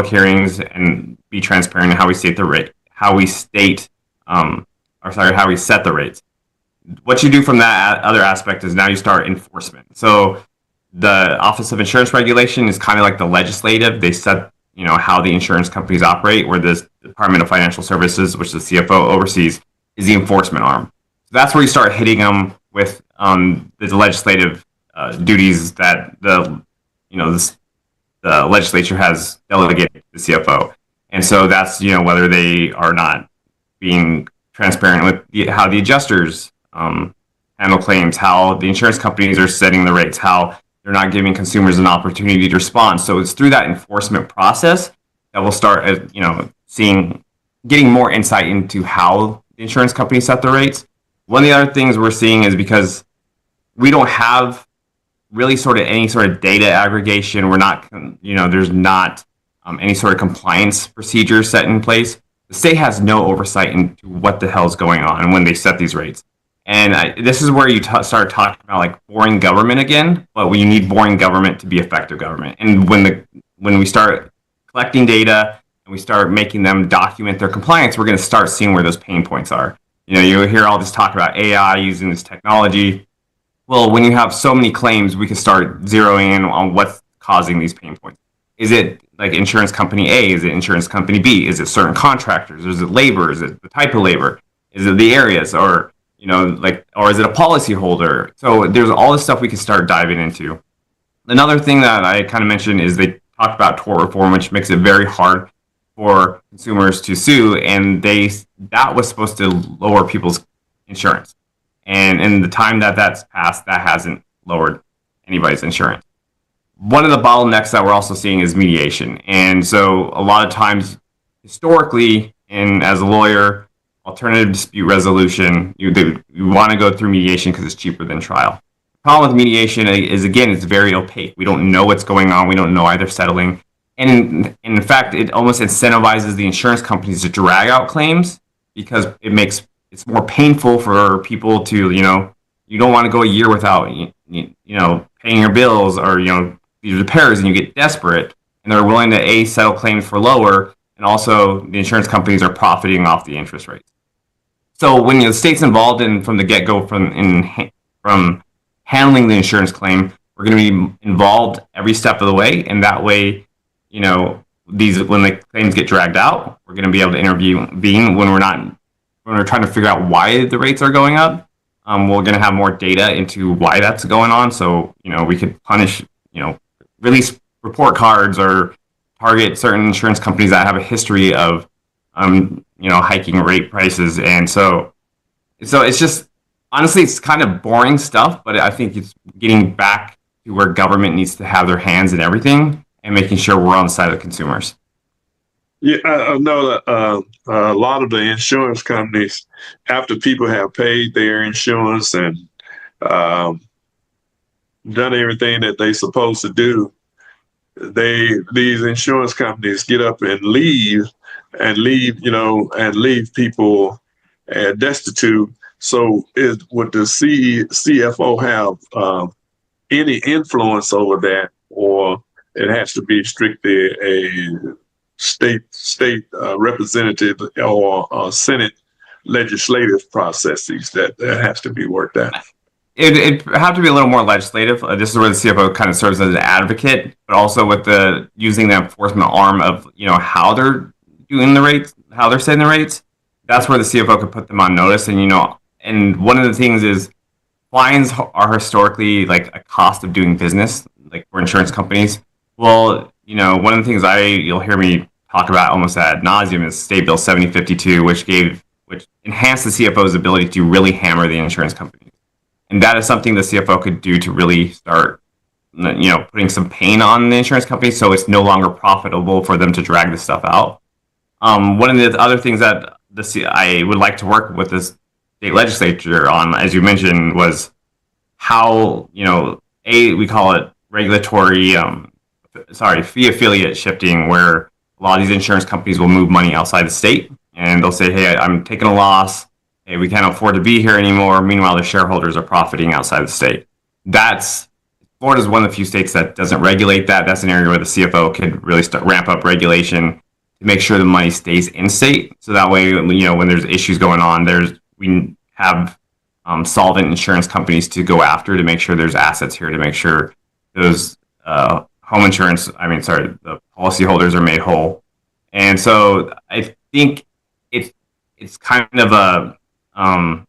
hearings and be transparent in how we state the rate, how we set the rates. What you do from that other aspect is now you start enforcement. So the Office of Insurance Regulation is kind of like the legislative. They set, how the insurance companies operate, where the Department of Financial Services, which the CFO oversees, is the enforcement arm. So that's where you start hitting them with the legislative duties that the legislature has delegated to the CFO. And so that's, whether they are not being transparent with how the adjusters handle claims, how the insurance companies are setting the rates, how they're not giving consumers an opportunity to respond. So it's through that enforcement process that we'll start, getting more insight into how the insurance companies set the rates. One of the other things we're seeing is because we don't have really any sort of data aggregation. We're not, there's not any sort of compliance procedure set in place. The state has no oversight into what the hell is going on and when they set these rates. And this is where you start talking about like boring government again, but you need boring government to be effective government. And when we start collecting data and we start making them document their compliance, we're going to start seeing where those pain points are. You hear all this talk about AI using this technology. Well, when you have so many claims, we can start zeroing in on what's causing these pain points. Is it like insurance company A? Is it insurance company B? Is it certain contractors? Is it labor? Is it the type of labor? Is it the areas? Or is it a policy holder? So there's all this stuff we can start diving into. Another thing that I kind of mentioned is they talked about tort reform, which makes it very hard for consumers to sue. And that was supposed to lower people's insurance. And in the time that's passed, that hasn't lowered anybody's insurance. One of the bottlenecks that we're also seeing is mediation. And so a lot of times, historically, and as a lawyer, alternative dispute resolution, you want to go through mediation because it's cheaper than trial. The problem with mediation is, again, it's very opaque. We don't know what's going on. We don't know why they're settling. And in fact, it almost incentivizes the insurance companies to drag out claims because it's more painful for people to, you don't want to go a year without, paying your bills or, these repairs, and you get desperate, and they're willing to settle claims for lower, and also the insurance companies are profiting off the interest rates. So when the state's involved from the get-go from handling the insurance claim, we're going to be involved every step of the way, and that way, when the claims get dragged out, we're going to be able to intervene when we're trying to figure out why the rates are going up. We're going to have more data into why that's going on, so we could punish, release report cards or target certain insurance companies that have a history of hiking rate prices. And so it's just, honestly, it's kind of boring stuff, but I think it's getting back to where government needs to have their hands in everything and making sure we're on the side of the consumers. Yeah, I know that a lot of the insurance companies, after people have paid their insurance and done everything that they're supposed to do, these insurance companies get up and leave people destitute. So would the CFO have any influence over that, or it has to be strictly a state representative or Senate legislative processes that has to be worked out? It have to be a little more legislative. This is where the CFO kind of serves as an advocate, but also with the using the enforcement arm of how they're doing the rates, how they're setting the rates. That's where the CFO could put them on notice. And one of the things is fines are historically like a cost of doing business, like for insurance companies. Well, one of the things you'll hear me talk about almost ad nauseum is State Bill 7052, which enhanced the CFO's ability to really hammer the insurance companies. And that is something the CFO could do to really start, putting some pain on the insurance companies so it's no longer profitable for them to drag this stuff out. One of the other things that I would like to work with the state legislature on, as you mentioned, was how, we call it regulatory, fee affiliate shifting, where a lot of these insurance companies will move money outside the state and they'll say, hey, I'm taking a loss. Hey, we can't afford to be here anymore. Meanwhile, the shareholders are profiting outside the state. Florida is one of the few states that doesn't regulate that. That's an area where the CFO could really ramp up regulation to make sure the money stays in state. So that way, when there's issues going on, we have solvent insurance companies to go after to make sure there's assets here to make sure those the policyholders are made whole. And so I think it's kind of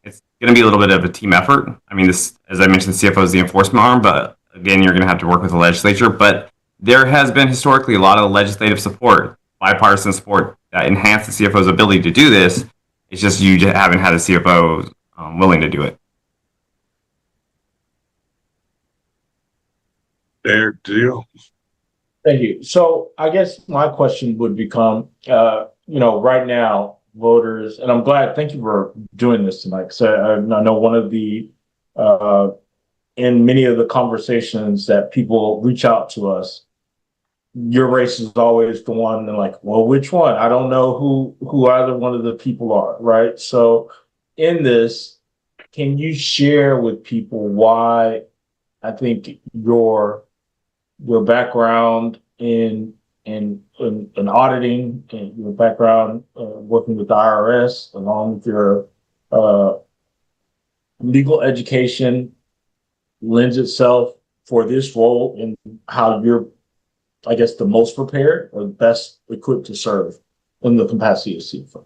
it's going to be a little bit of a team effort. I mean, this, as I mentioned, the CFO is the enforcement arm, but again, you're going to have to work with the legislature. But there has been historically a lot of legislative support, bipartisan support that enhance the CFO's ability to do this. It's just you haven't had a CFO willing to do it. Fair deal. Thank you. So I guess my question would become, right now, voters, and I'm glad, thank you for doing this tonight. So I know one of the, in many of the conversations that people reach out to us, your race is always the one, and like, well, which one? I don't know who either one of the people are, right? So in this, can you share with people why I think your background in auditing, and your background working with the IRS, along with your legal education, lends itself for this role, and how you're, I guess, the most prepared or best equipped to serve in the capacity of CFO.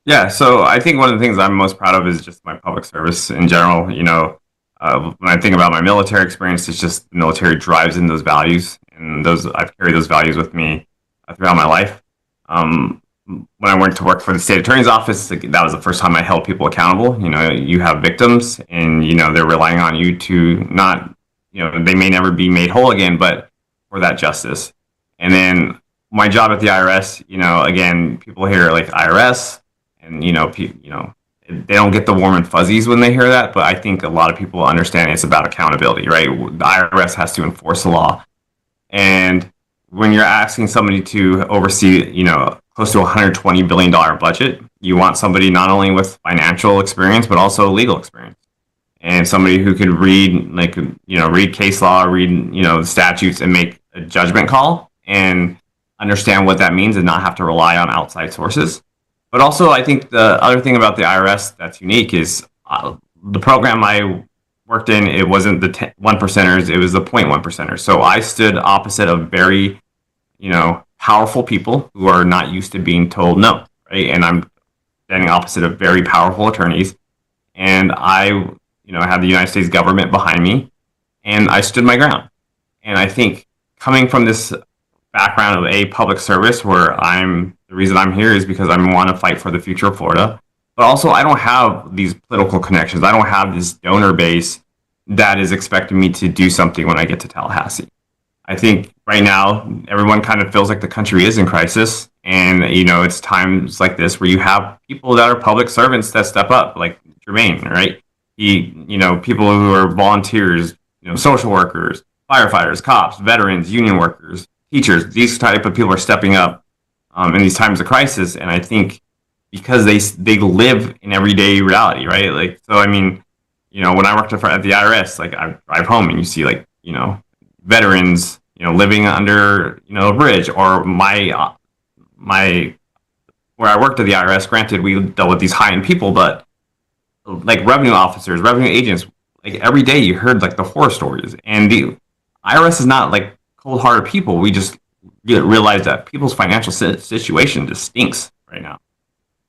Yeah, so I think one of the things I'm most proud of is just my public service in general. When I think about my military experience, it's just the military drives in those values, and I've carried those values with me throughout my life. When I went to work for the state attorney's office, that was the first time I held people accountable. You have victims, and they're relying on you to not, they may never be made whole again, but for that justice. And then my job at the IRS, again, people hear like IRS, and they don't get the warm and fuzzies when they hear that, but I think a lot of people understand it's about accountability, right? The IRS has to enforce the law. And when you're asking somebody to oversee, close to $120 billion budget, you want somebody not only with financial experience, but also legal experience. And somebody who could read, read case law, read, the statutes, and make a judgment call and understand what that means and not have to rely on outside sources. But also, I think the other thing about the IRS that's unique is the program I worked in, it wasn't the 1 percenters, it was the 0.1 percenters. So I stood opposite of very, powerful people who are not used to being told no, right? And I'm standing opposite of very powerful attorneys. And I, had the United States government behind me, and I stood my ground. And I think coming from this background of public service, where the reason I'm here is because I want to fight for the future of Florida. But also, I don't have these political connections. I don't have this donor base that is expecting me to do something when I get to Tallahassee. I think right now, everyone kind of feels like the country is in crisis. And, it's times like this where you have people that are public servants that step up, like Jermaine, right? People who are volunteers, social workers, firefighters, cops, veterans, union workers, teachers. These type of people are stepping up in these times of crisis. And I think because they live in everyday reality, right? When I worked at the IRS, I drive home and you see veterans, living under, a bridge, or where I worked at the IRS, granted, we dealt with these high-end people, but like revenue officers, revenue agents, like every day you heard like the horror stories, and the IRS is not like cold-hearted people. We just realize that people's financial situation just stinks right now.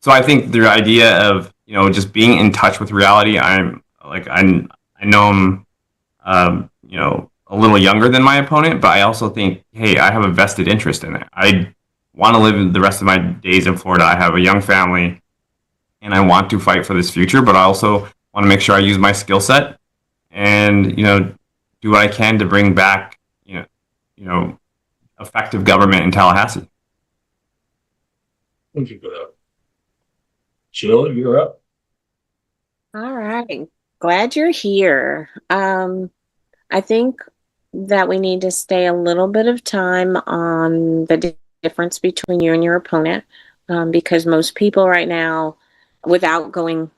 So I think the idea of just being in touch with reality. I know I'm a little younger than my opponent, but I also think, hey, I have a vested interest in it. I want to live the rest of my days in Florida. I have a young family, and I want to fight for this future, but I also want to make sure I use my skill set and do what I can to bring back effective government in Tallahassee. Thank you for that. Jill, you're up. All right. Glad you're here. I think that we need to stay a little bit of time on the difference between you and your opponent, because most people right now, without going,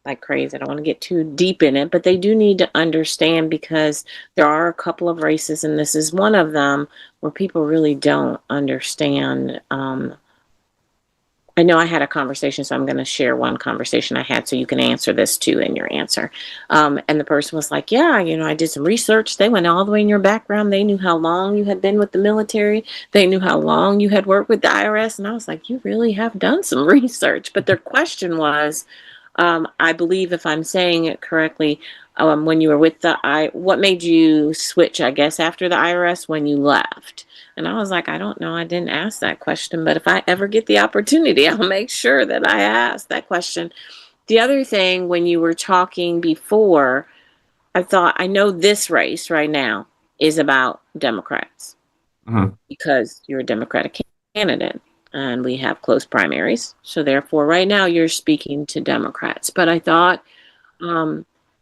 like crazy, I don't want to get too deep in it, but they do need to understand, because there are a couple of races, and this is one of them, where people really don't understand. I know I had a conversation, so I'm going to share one conversation I had so you can answer this too in your answer. And the person was like, yeah, I did some research. They went all the way in your background. They knew how long you had been with the military. They knew how long you had worked with the IRS. And I was like, you really have done some research. But their question was, I believe if I'm saying it correctly, when you were with what made you switch, I guess, after the IRS when you left? And I was like, I don't know. I didn't ask that question, but if I ever get the opportunity, I'll make sure that I ask that question. The other thing, when you were talking before, I thought, I know this race right now is about Democrats, because you're a Democratic candidate and we have close primaries. So therefore, right now you're speaking to Democrats. But I thought,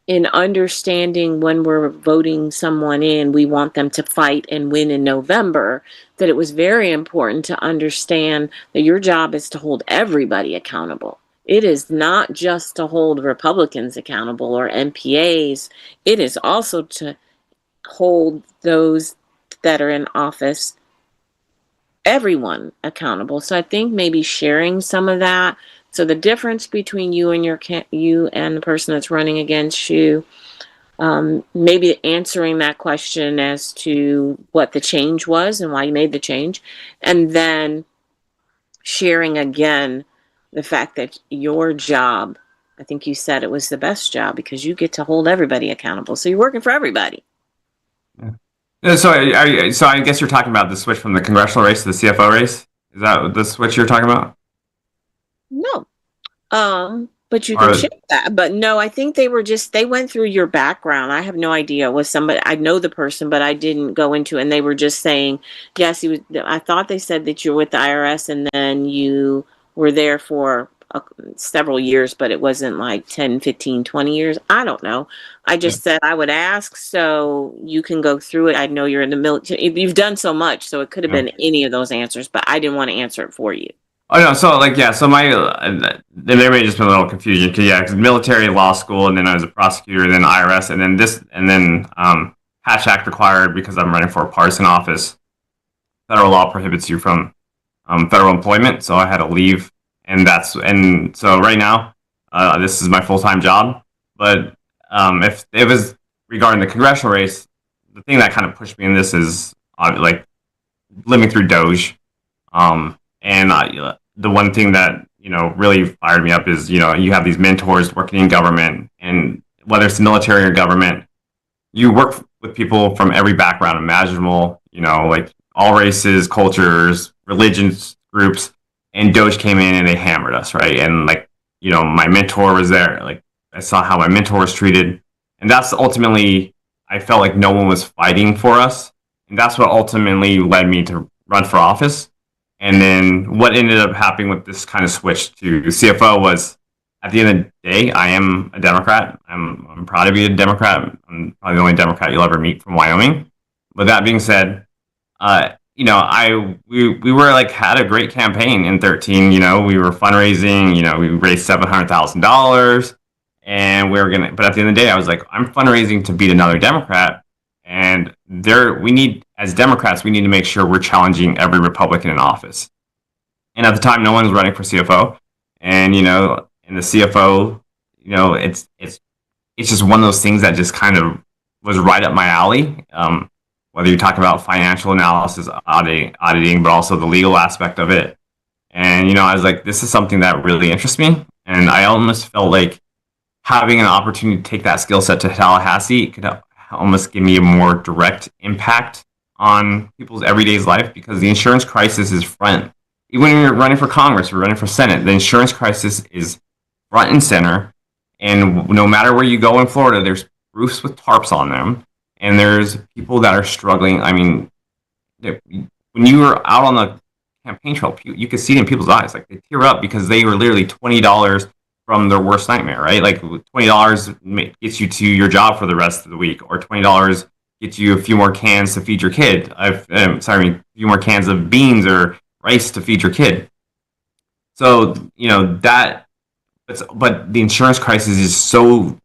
in understanding when we're voting someone in, we want them to fight and win in November, that it was very important to understand that your job is to hold everybody accountable. It is not just to hold Republicans accountable or MPAs. It is also to hold those that are in office, everyone, accountable. So I think maybe sharing some of that. So the difference between you and you and the person that's running against you, maybe answering that question as to what the change was and why you made the change, and then sharing again the fact that your job, I think you said it was the best job because you get to hold everybody accountable. So you're working for everybody. Yeah. So I guess you're talking about the switch from the congressional race to the CFO race. Is that the switch you're talking about? No. But you can check that. But no, I think they went through your background. I have no idea. Was somebody, I know the person, but I didn't go into it. And they were just saying, yes, I thought they said that you're with the IRS and then you were there for several years, but it wasn't like 10, 15, 20 years. I don't know. I just said I would ask so you can go through it. I know you're in the military. You've done so much, so it could have been any of those answers, but I didn't want to answer it for you. Oh no, so so my there may have just been a little confusion because military, law school, and then I was a prosecutor, and then IRS, and then Hatch Act required, because I'm running for a partisan office, federal law prohibits you from federal employment, so I had to leave, and so right now this is my full-time job. But if it was regarding the congressional race, the thing that kind of pushed me in this is like living through Doge. And the one thing that really fired me up is you have these mentors working in government, and whether it's the military or government, you work with people from every background imaginable, like all races, cultures, religions, groups. And Doge came in and they hammered us, right? And my mentor was there. Like I saw how my mentor was treated, and that's ultimately, I felt like no one was fighting for us, and that's what ultimately led me to run for office. And then what ended up happening with this kind of switch to CFO was, at the end of the day, I am a Democrat. I'm proud to be a Democrat. I'm probably the only Democrat you'll ever meet from Wyoming. But that being said, we were had a great campaign in 2013. We were fundraising. We raised $700,000, and but at the end of the day, I was like, I'm fundraising to beat another Democrat. And as Democrats, we need to make sure we're challenging every Republican in office. And at the time, no one was running for CFO. And, in the CFO, it's it's just one of those things that just kind of was right up my alley. Whether you're talking about financial analysis, auditing, but also the legal aspect of it. And, I was like, this is something that really interests me. And I almost felt like having an opportunity to take that skill set to Tallahassee could almost give me a more direct impact on people's everyday life, because the insurance crisis is front. Even when you're running for Congress or running for Senate, the insurance crisis is front and center. And no matter where you go in Florida, there's roofs with tarps on them. And there's people that are struggling. I mean, when you were out on the campaign trail, you could see it in people's eyes. Like, they tear up because they were literally $20 from their worst nightmare, right? Like, $20 gets you to your job for the rest of the week, or $20 gets you a few more cans to feed your kid. A few more cans of beans or rice to feed your kid. So, but the insurance crisis is so,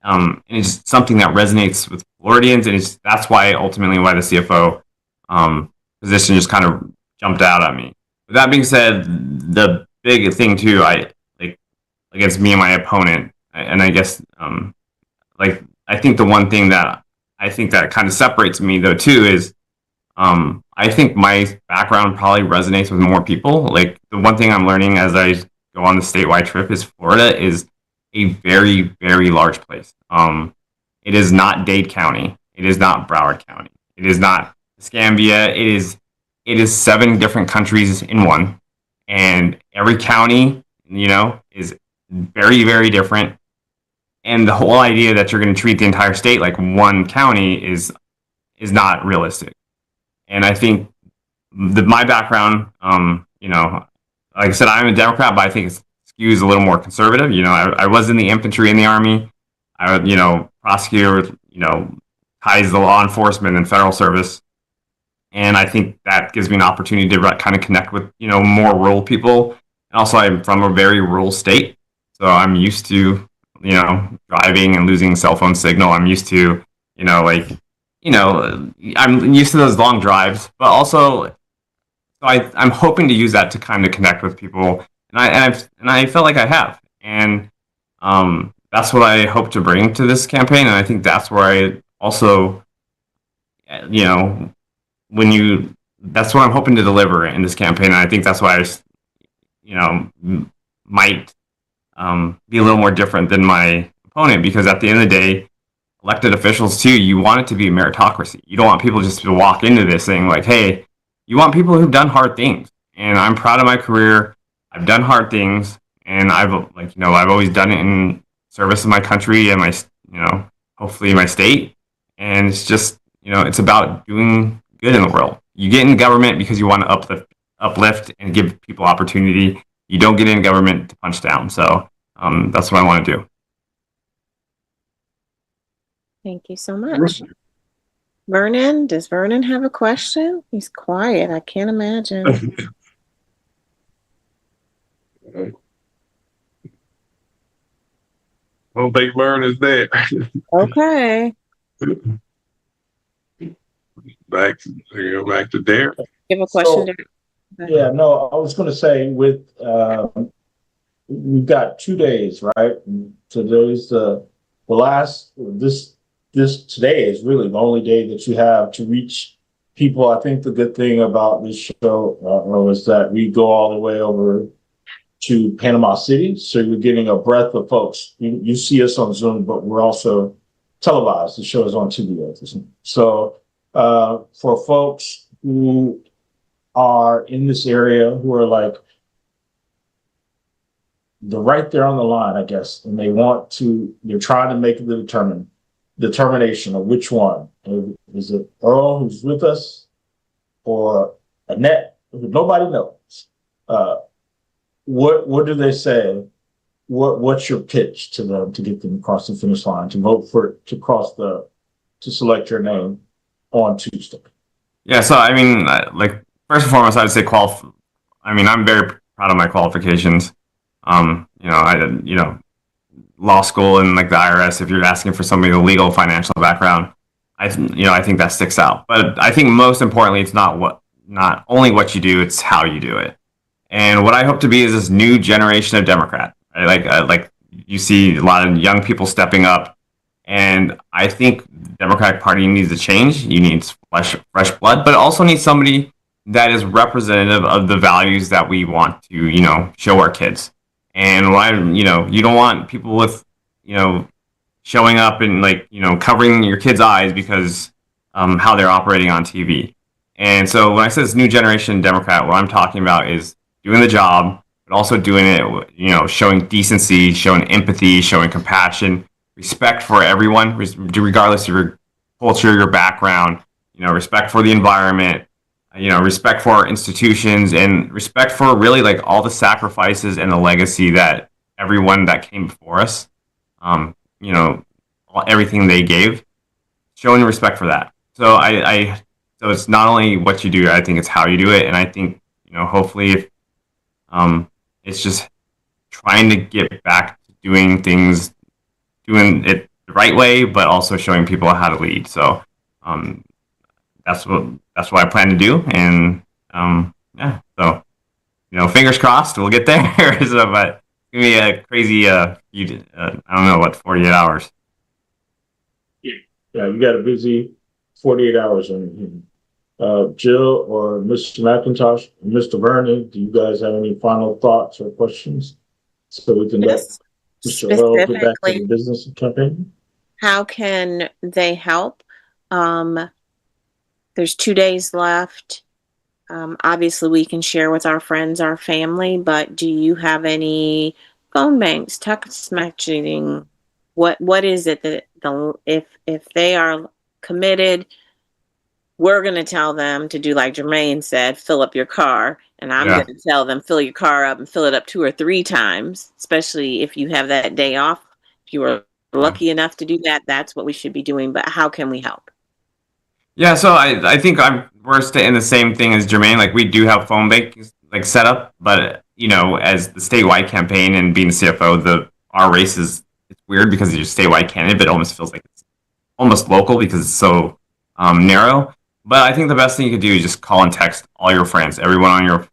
and it's something that resonates with Floridians, and that's why the CFO position just kind of jumped out at me. With that being said, the big thing too, against me and my opponent, and I guess, I think the one thing that I think that kind of separates me though too is, I think my background probably resonates with more people. Like, the one thing I'm learning as I go on the statewide trip is Florida is a very, very large place. It is not Dade County. It is not Broward County. It is not Escambia. It is 7 different countries in one, and every county, is very, very different. And the whole idea that you're going to treat the entire state like one county is not realistic. And I think my background, like I said, I'm a Democrat, but I think it skews a little more conservative. I was in the infantry in the Army. Prosecutor, ties to law enforcement and federal service. And I think that gives me an opportunity to kind of connect with, more rural people. And also, I'm from a very rural state, so I'm used to, driving and losing cell phone signal. I'm used to, I'm used to those long drives, but also, so I'm hoping to use that to kind of connect with people, and I felt like I have, and that's what I hope to bring to this campaign, and I think that's where I also, that's what I'm hoping to deliver in this campaign, and I think that's why might be a little more different than my opponent, because at the end of the day, elected officials too, you want it to be a meritocracy. You don't want people just to walk into this thing like, hey, you want people who've done hard things. And I'm proud of my career. I've done hard things, and I've always done it in service of my country and my, hopefully my state. And it's just, it's about doing good in the world. You get in government because you want to uplift and give people opportunity. You don't get in government to punch down. So that's what I want to do. Thank you so much. Vernon, does Vernon have a question? He's quiet. I can't imagine. I don't think Vernon's there. Okay. Back to Derek. You have a question, Derek? Yeah, no, I was going to say we've got 2 days, right? Today's today is really the only day that you have to reach people. I think the good thing about this show is that we go all the way over to Panama City, so you're getting a breadth of folks. You see us on Zoom, but we're also televised. The show is on TV. So for folks who are in this area, who are like they're right there on the line, I guess, and they're trying to make the determination of which one. Is it Earl who's with us, or Annette who nobody knows? What do they say? What's your pitch to them to get them across the finish line, to vote to select your name on Tuesday? Yeah, so I mean, first and foremost, I would say I'm very proud of my qualifications. I did, law school and like the IRS. If you're asking for somebody with a legal financial background, I think that sticks out. But I think most importantly, it's not only what you do, it's how you do it. And what I hope to be is this new generation of Democrat. Right? Like you see a lot of young people stepping up, And I think the Democratic Party needs a change. You need fresh blood, but also need somebody that is representative of the values that we want to, show our kids. And why, you don't want people with, showing up and covering your kids' eyes because how they're operating on TV. And so when I say this new generation Democrat, what I'm talking about is doing the job, but also doing it, showing decency, showing empathy, showing compassion, respect for everyone, regardless of your culture, your background, respect for the environment, respect for our institutions, and respect for really like all the sacrifices and the legacy that everyone that came before us, everything they gave, showing respect for that. So so it's not only what you do, I think it's how you do it. And I think, hopefully if, it's just trying to get back to doing it the right way, but also showing people how to lead. So, that's what I plan to do. And, so, fingers crossed we'll get there. So, but it's gonna be a crazy, I don't know, 48 hours. Yeah, you got a busy 48 hours on you. Jill or Mr. McIntosh, Mr. Vernon, do you guys have any final thoughts or questions? So we can let Mr. Earl get back to the business campaign. How can they help? There's 2 days left. Obviously, we can share with our friends, our family, but do you have any phone banks, text messaging? What is it that if they are committed, we're going to tell them to do like Jermaine said, fill up your car. And I'm going to tell them, fill your car up and fill it up 2 or 3 times, especially if you have that day off. If you were lucky enough to do that, that's what we should be doing. But how can we help? Yeah, so I think we're in the same thing as Jermaine. Like we do have phone banks like set up, but as the statewide campaign and being the CFO, our race it's weird because you're a statewide candidate, but it almost feels like it's almost local because it's so narrow. But I think the best thing you could do is just call and text all your friends, everyone on your,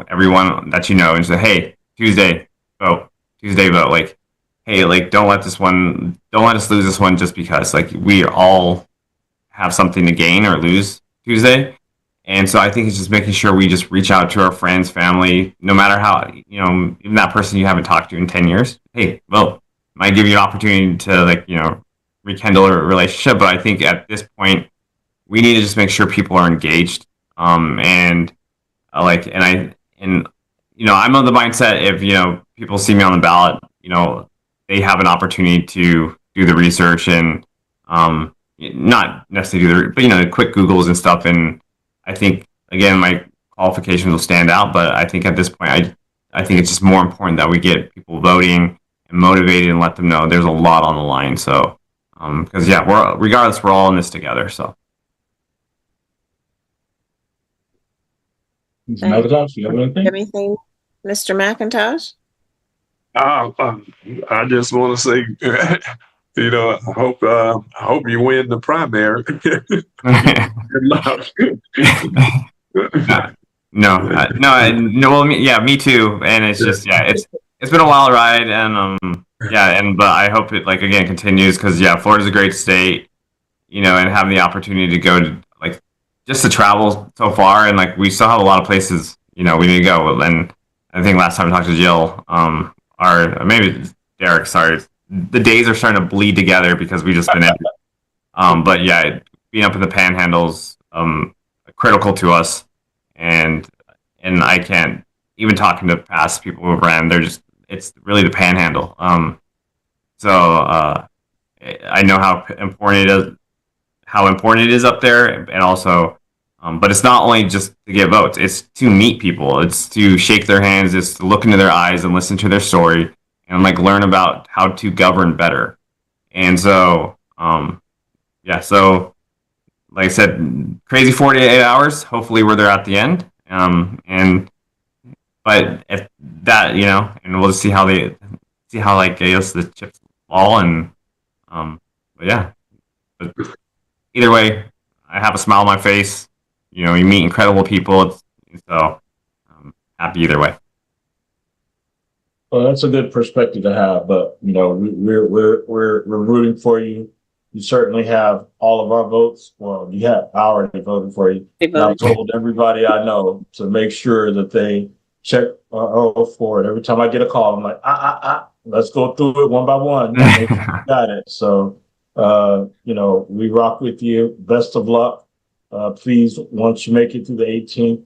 everyone that and say, hey, Tuesday vote. Like, hey, like don't let us lose this one just because. Like we all have something to gain or lose Tuesday. And so I think it's just making sure we just reach out to our friends, family, no matter how, even that person you haven't talked to in 10 years. Hey, well, might give you an opportunity to rekindle a relationship. But I think at this point, we need to just make sure people are engaged. I'm of the mindset if, people see me on the ballot, they have an opportunity to do the research and, not necessarily but quick Googles and stuff. And I think again, my qualifications will stand out, but I think at this point, I think it's just more important that we get people voting and motivated and let them know there's a lot on the line. So, because we're all in this together. So. Mr. McIntosh, you have anything, Mr. McIntosh? I just want to say, I hope you win the primary. Good luck. Well, me too. And it's just, it's been a wild ride, and but I hope it again continues because Florida's a great state, and having the opportunity to go to just to travel so far, and we still have a lot of places we need to go. And I think last time I talked to Jill, or maybe Derek, sorry, the days are starting to bleed together because we've just been but being up in the panhandles critical to us, and I can't even talking to past people who ran. It's really the panhandle. So I know how important it is up there, and also, but it's not only just to get votes; it's to meet people, it's to shake their hands, it's to look into their eyes and listen to their story, and learn about how to govern better. And so, so like I said, crazy 48 hours. Hopefully, we're there at the end. But if that, and we'll just see how I guess the chips fall, and but either way, I have a smile on my face. You meet incredible people, so I'm happy either way. Well, that's a good perspective to have, but we're rooting for you. you certainly have all of our votes. Well, you have, I already voted for you. They And I've voted. told everybody I know to make sure that they check Earl Ford. Every time I get a call, I'm like, let's go through it one by one. Make sure you got it. So, you know, we rock with you. Best of luck. Please, once you make it through the 18th,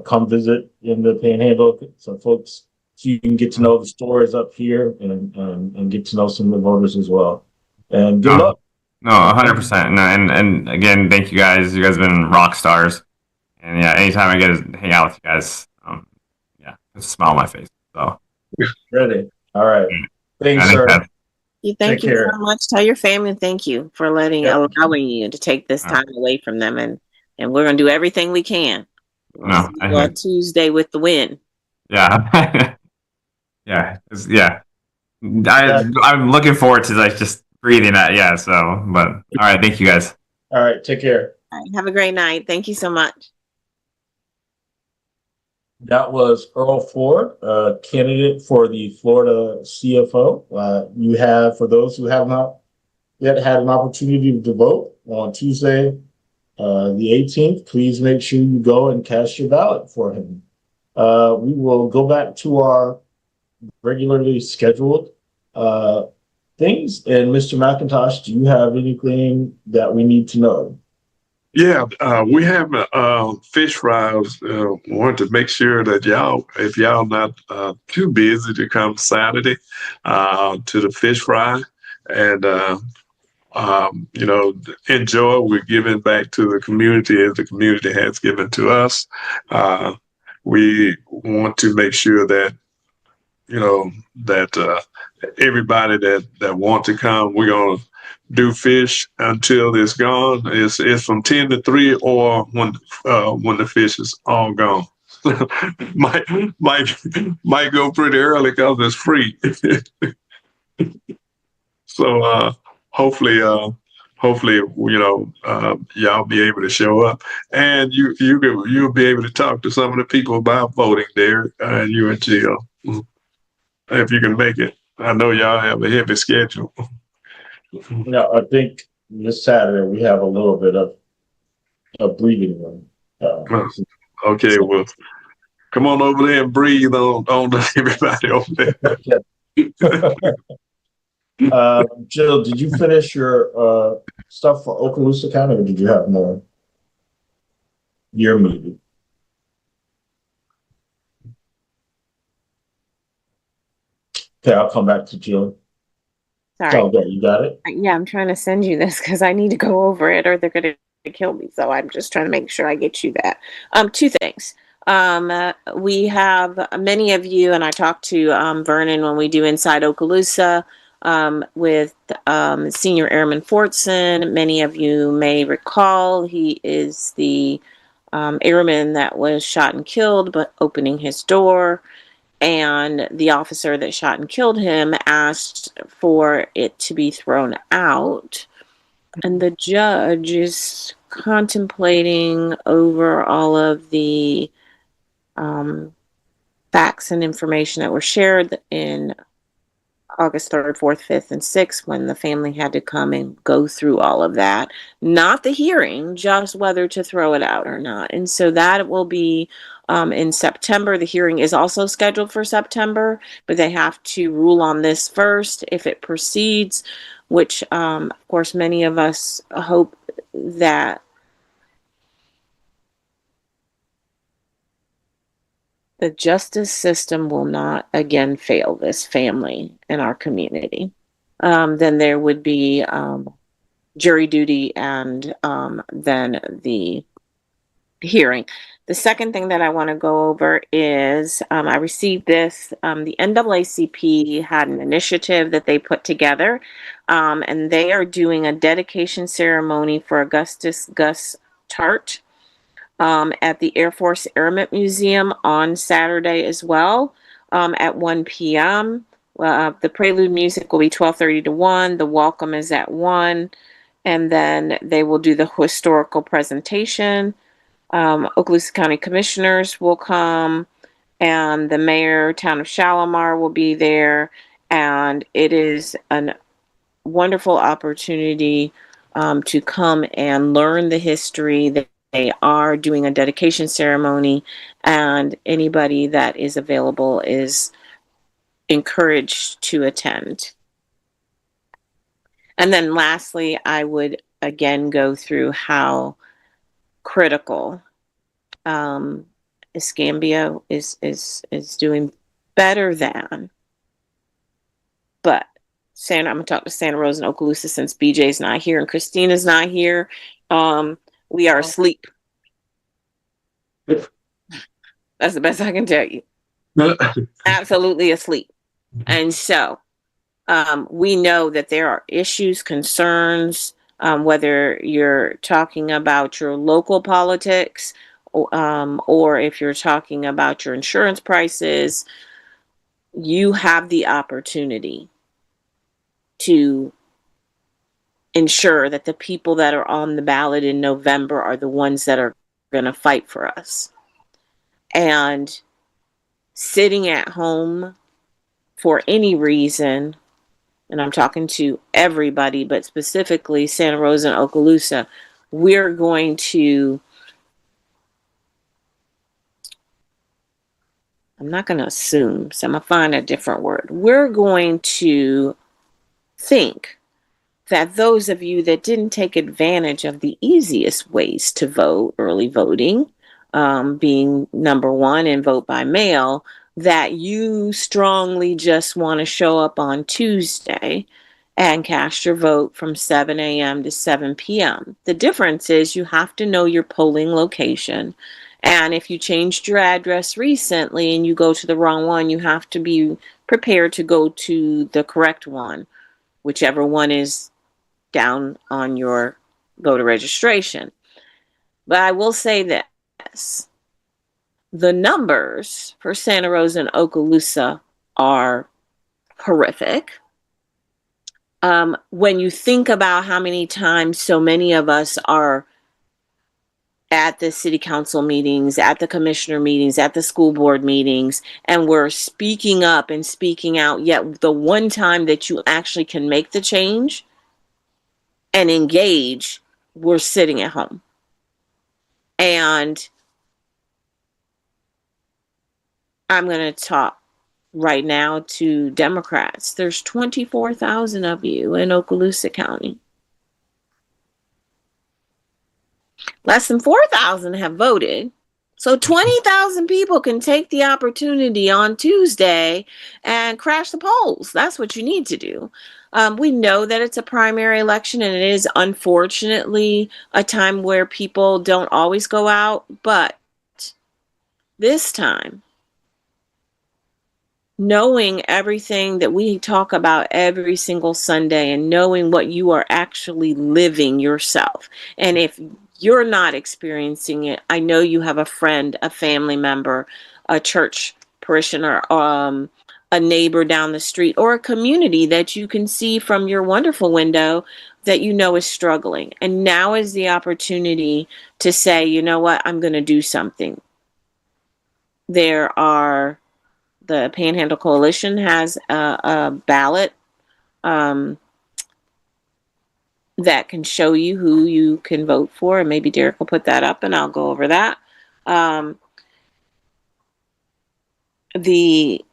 come visit in the Panhandle, so folks, so you can get to know the stories up here and get to know some of the voters as well. And good No, luck. no, 100%. No, and again, thank you guys. You guys have been rock stars. And yeah, anytime I get to hang out with you guys, yeah, it's a smile on my face. So, Ready. All right. Thanks, I think sir. that's Thank Take you care. so much. Tell your family thank you for Yep. allowing you to take this time away from them, and we're gonna do everything we can. We'll no, see you on Tuesday with the win. yeah, yeah. I'm looking forward to like just breathing that. Yeah. So, but all right, thank you guys. All right. Take care. All right, have a great night. Thank you so much. That was Earl Ford, candidate for the Florida CFO. You have, for those who have not yet had an opportunity to vote on Tuesday, the 18th, please make sure you go and cast your ballot for him. We will go back to our regularly scheduled things. And Mr. McIntosh, do you have anything that we need to know? Yeah, we have fish fries. Want to make sure that y'all, if y'all not too busy to come Saturday to the fish fry and you know, enjoy. We're giving back to the community as the community has given to us. We want to make sure that you know that everybody that want to come, we're gonna do fish until it's gone. It's from 10 to 3 or when the fish is all gone. might might go pretty early because it's free. So hopefully you know y'all be able to show up, and you'll be able to talk to some of the people about voting there, and you and Jill, if you can make it. I know y'all have a heavy schedule. No, I think this Saturday we have a little bit of a breathing room. Okay, well, come on over there and breathe on everybody over there. Jill, did you finish your stuff for Okaloosa County, or did you have more? Your meeting. Okay, I'll come back to Jill. Sorry. Okay, you got it? Yeah, I'm trying to send you this because I need to go over it or they're going to kill me. So I'm just trying to make sure I get you that. Two things. We have many of you, and I talked to Vernon when we do Inside Okaloosa with Senior Airman Fortson. Many of you may recall he is the airman that was shot and killed, but opening his door. And the officer that shot and killed him asked for it to be thrown out. And the judge is contemplating over all of the facts and information that were shared in August 3rd, 4th, 5th, and 6th when the family had to come and go through all of that. Not the hearing, just whether to throw it out or not. And so that will be in September. The hearing is also scheduled for September, but they have to rule on this first if it proceeds, which, of course, many of us hope that the justice system will not again fail this family in our community. Then there would be jury duty and then the hearing. The second thing that I want to go over is I received this. The NAACP had an initiative that they put together, and they are doing a dedication ceremony for Augustus Gus Tart at the Air Force Airmen Museum on Saturday as well at 1 p.m. The prelude music will be 12:30 to 1. The welcome is at 1. And then they will do the historical presentation. Okaloosa County Commissioners will come, and the mayor, town of Shalimar, will be there. And it is an wonderful opportunity to come and learn the history. They are doing a dedication ceremony, and anybody that is available is encouraged to attend. And then lastly, I would again go through how critical Escambia is doing better than, but I'm gonna talk to Santa Rosa and Okaloosa since BJ's not here and Christina's not here. We are asleep. That's the best I can tell you. Absolutely asleep. And so we know that there are issues, concerns, whether you're talking about your local politics, or if you're talking about your insurance prices. You have the opportunity to ensure that the people that are on the ballot in November are the ones that are going to fight for us. And sitting at home for any reason, and I'm talking to everybody, but specifically Santa Rosa and Okaloosa, we're going to, I'm not going to assume, so I'm going to find a different word. We're going to think that those of you that didn't take advantage of the easiest ways to vote, early voting, being number one, and vote by mail, that you strongly just want to show up on Tuesday and cast your vote from 7 a.m. to 7 p.m. The difference is you have to know your polling location. And if you changed your address recently and you go to the wrong one, you have to be prepared to go to the correct one, whichever one is down on your voter registration. But I will say this. The numbers for Santa Rosa and Okaloosa are horrific. When you think about how many times so many of us are at the city council meetings, at the commissioner meetings, at the school board meetings, and we're speaking up and speaking out, yet the one time that you actually can make the change and engage, we're sitting at home. And I'm going to talk right now to Democrats. There's 24,000 of you in Okaloosa County. Less than 4,000 have voted. So 20,000 people can take the opportunity on Tuesday and crash the polls. That's what you need to do. We know that it's a primary election, and it is unfortunately a time where people don't always go out. But this time, knowing everything that we talk about every single Sunday and knowing what you are actually living yourself. And if you're not experiencing it, I know you have a friend, a family member, a church parishioner, a neighbor down the street, or a community that you can see from your wonderful window that you know is struggling. And now is the opportunity to say, you know what, I'm going to do something. The Panhandle Coalition has a ballot that can show you who you can vote for, and maybe Derek will put that up and I'll go over that. The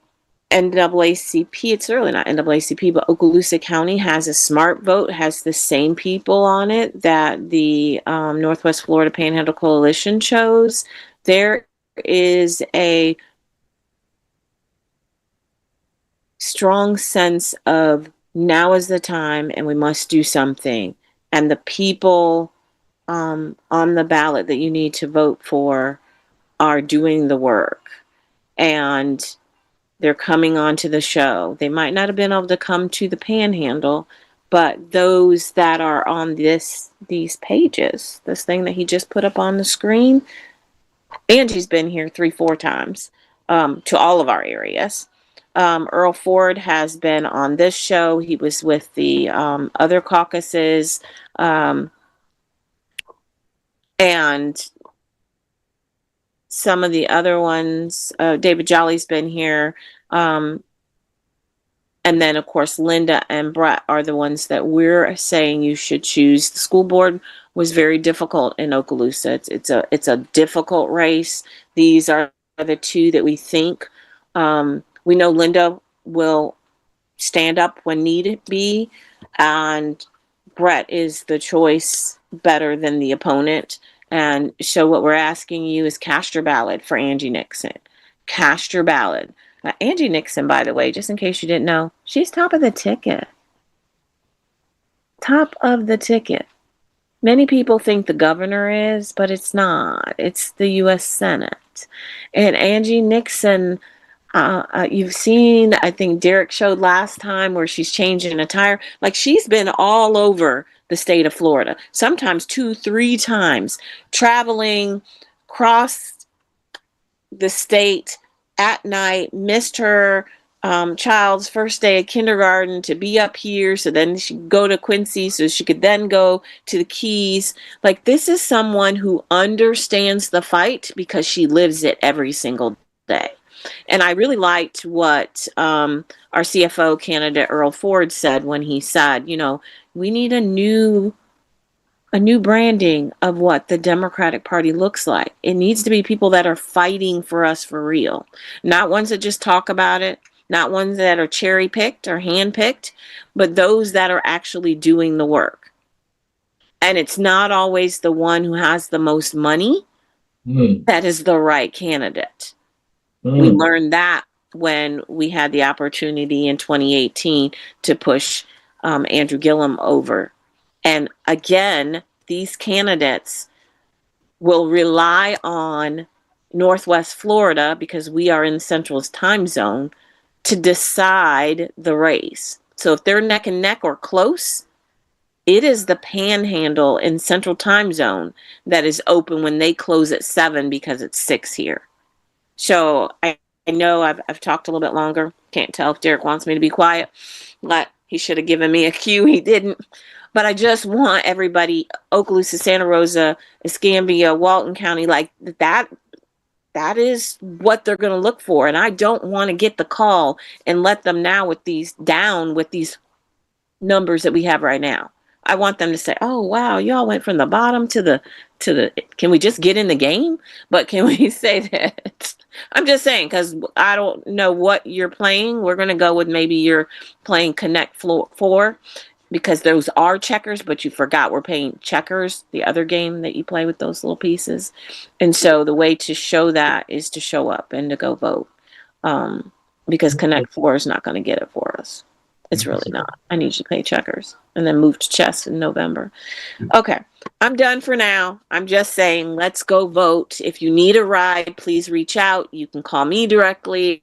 NAACP, it's really not NAACP, but Okaloosa County has a smart vote, has the same people on it that the Northwest Florida Panhandle Coalition chose. There is a strong sense of now is the time and we must do something. And the people on the ballot that you need to vote for are doing the work. And they're coming onto the show. They might not have been able to come to the Panhandle, but those that are on these pages, this thing that he just put up on the screen, Angie's been here 3-4 times to all of our areas. Earl Ford has been on this show. He was with the other caucuses. And some of the other ones, David Jolly's been here. And then, of course, Linda and Brett are the ones that we're saying you should choose. The school board was very difficult in Okaloosa. It's a difficult race. These are the two that we think. We know Linda will stand up when need be, and Brett is the choice better than the opponent. And so what we're asking you is cast your ballot for Angie Nixon. Cast your ballot. Angie Nixon, by the way, just in case you didn't know, she's top of the ticket. Top of the ticket. Many people think the governor is, but it's not. It's the U.S. Senate. And Angie Nixon, you've seen, I think Derek showed last time where she's changing attire. Like, she's been all over the state of Florida, sometimes 2-3 times, traveling across the state at night, missed her child's first day of kindergarten to be up here, so then she could go to Quincy so she could then go to the Keys. Like, this is someone who understands the fight because she lives it every single day. And I really liked what our CFO candidate Earl Ford said when he said, we need a new branding of what the Democratic Party looks like. It needs to be people that are fighting for us for real, not ones that just talk about it, not ones that are cherry picked or hand picked, but those that are actually doing the work. And it's not always the one who has the most money that is the right candidate. We learned that when we had the opportunity in 2018 to push Andrew Gillum over. And again, these candidates will rely on Northwest Florida, because we are in Central's time zone, to decide the race. So if they're neck and neck or close, it is the Panhandle in Central time zone that is open when they close at 7 because it's 6 here. So I know I've talked a little bit longer. Can't tell if Derek wants me to be quiet. But he should have given me a cue. He didn't. But I just want everybody, Okaloosa, Santa Rosa, Escambia, Walton County, like that is what they're going to look for. And I don't want to get the call and let them now with these numbers that we have right now. I want them to say, oh, wow, y'all went from the bottom to the, can we just get in the game? But can we say that? I'm just saying, because I don't know what you're playing. We're going to go with maybe you're playing Connect 4, because those are checkers, but you forgot we're playing checkers, the other game that you play with those little pieces. And so the way to show that is to show up and to go vote, because Connect 4 is not going to get it for us. It's really not. I need you to play checkers and then move to chess in November. Okay, I'm done for now. I'm just saying, let's go vote. If you need a ride, please reach out. You can call me directly.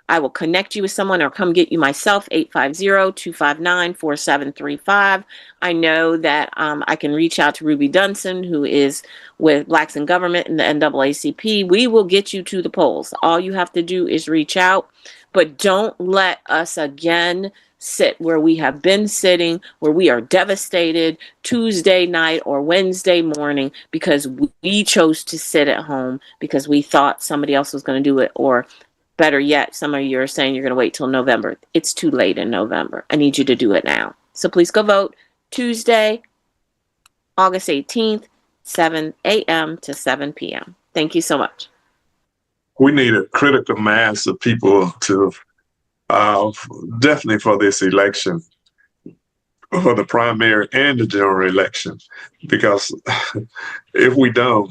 I will connect you with someone or come get you myself, 850-259-4735. I know that I can reach out to Ruby Dunson, who is with Blacks in Government in the NAACP. We will get you to the polls. All you have to do is reach out, but don't let us again sit where we have been sitting, where we are devastated Tuesday night or Wednesday morning because we chose to sit at home because we thought somebody else was going to do it, or better yet, some of you are saying you're going to wait till November. It's too late in November. I need you to do it now. So please go vote Tuesday, August 18th, 7 a.m. to 7 p.m. Thank you so much. We need a critical mass of people to definitely for this election, for the primary and the general election, because if we don't,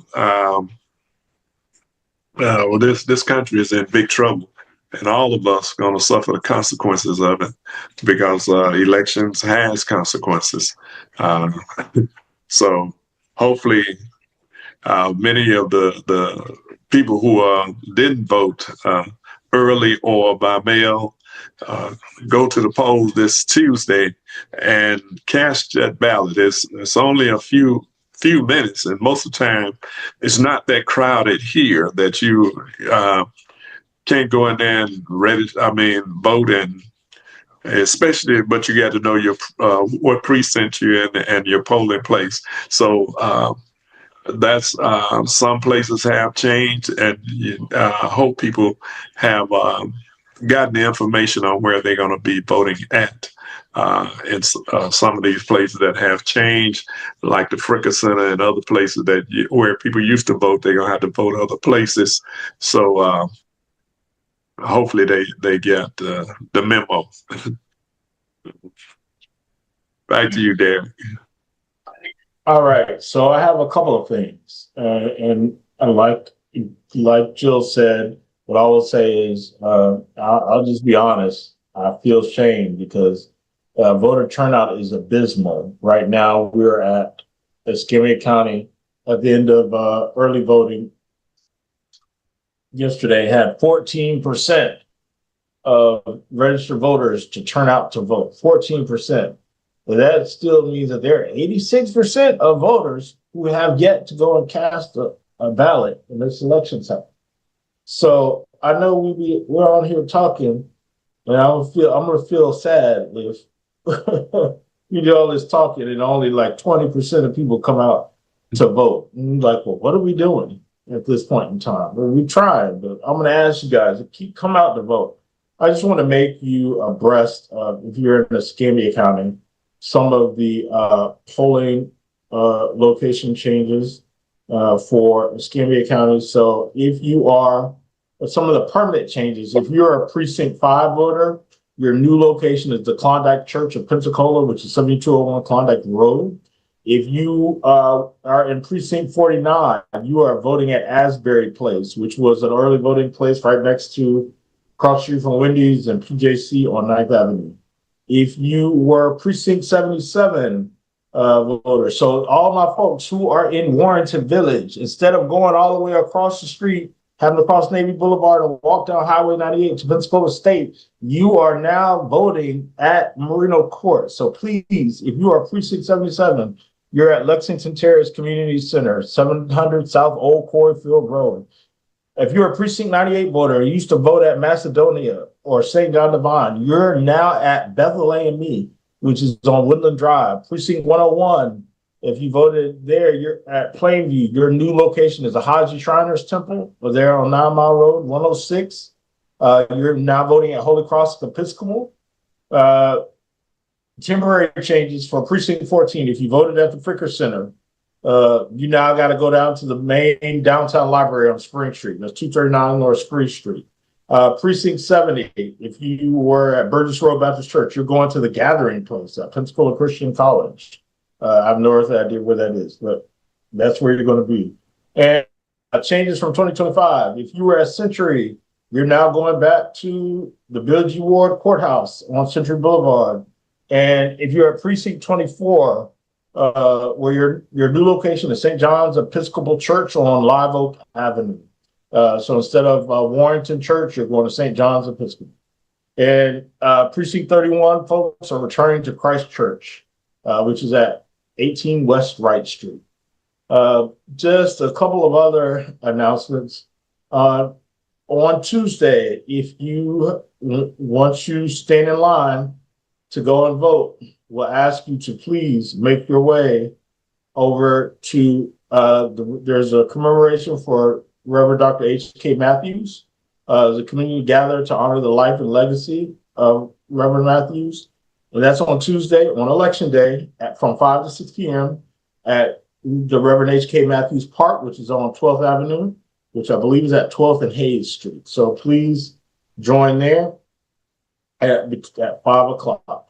this country is in big trouble, and all of us are going to suffer the consequences of it, because elections has consequences. So hopefully many of the people who didn't vote early or by mail go to the polls this Tuesday and cast that ballot. It's only a few minutes, and most of the time it's not that crowded here that you can't go in there and vote, and especially, but you got to know your what precinct you're in and your polling place. So that's some places have changed, and I hope people have gotten the information on where they're going to be voting at. Some of these places that have changed, like the Fricker Center and other places where people used to vote, they're going to have to vote other places. So hopefully they get the memo. Back to you, Derek. All right, so I have a couple of things, and like Jill said, what I will say is I'll just be honest. I feel shame because voter turnout is abysmal. Right now, we're at Escambia County at the end of early voting. Yesterday, had 14% of registered voters to turn out to vote. 14%. But that still means that there are 86% of voters who have yet to go and cast a ballot in this election cycle. So I know we're on here talking, and I'm gonna feel sad if you do all this talking and only like 20% of people come out to vote. And you're like, well, what are we doing at this point in time? Well, we tried, but I'm gonna ask you guys to come out to vote. I just want to make you abreast of, if you're in Escambia County, some of the polling location changes for Escambia County. So if you are, some of the permanent changes, if you're a precinct 5 voter, your new location is the Klondike Church of Pensacola, which is 7201 Klondike Road. If you are in precinct 49, you are voting at Asbury Place, which was an early voting place right next to across the street from Wendy's and PJC on 9th Avenue. If you were precinct 77 voter, so all my folks who are in Warrenton Village, instead of going all the way across the street, having to cross Navy Boulevard and walk down Highway 98 to Pensacola State, you are now voting at Marino Court. So please, if you are precinct 77, you're at Lexington Terrace Community Center, 700 South Old Cornfield Road. If you're a precinct 98 voter, you used to vote at Macedonia or St. John Divine, you're now at Bethel A&E, which is on Woodland Drive. Precinct 101, if you voted there, you're at Plainview. Your new location is the Haji Shriners Temple, or there on 9 Mile Road. 106, you're now voting at Holy Cross Episcopal. Temporary changes for precinct 14. If you voted at the Fricker Center, you now got to go down to the main downtown library on Spring Street. That's 239 North Spring Street. Precinct 70, if you were at Burgess Road Baptist Church, you're going to the gathering place at Pensacola Christian College. I have no idea where that is, but that's where you're going to be. And changes from 2025. If you were at Century, you're now going back to the Bill G. Ward Courthouse on Century Boulevard. And if you're at Precinct 24, where your new location is St. John's Episcopal Church on Live Oak Avenue. So instead of Warrenton Church, you're going to St. John's Episcopal. And Precinct 31 folks are returning to Christ Church, which is at 18 West Wright Street. Just a couple of other announcements. On Tuesday, if you once you stand in line to go and vote, we'll ask you to please make your way over to there's a commemoration for Reverend Dr. H.K. Matthews. The community gathered to honor the life and legacy of Reverend Matthews. And that's on Tuesday, on Election Day, from 5 to 6 p.m. at the Reverend H.K. Matthews Park, which is on 12th Avenue, which I believe is at 12th and Hayes Street. So please join there at 5 o'clock.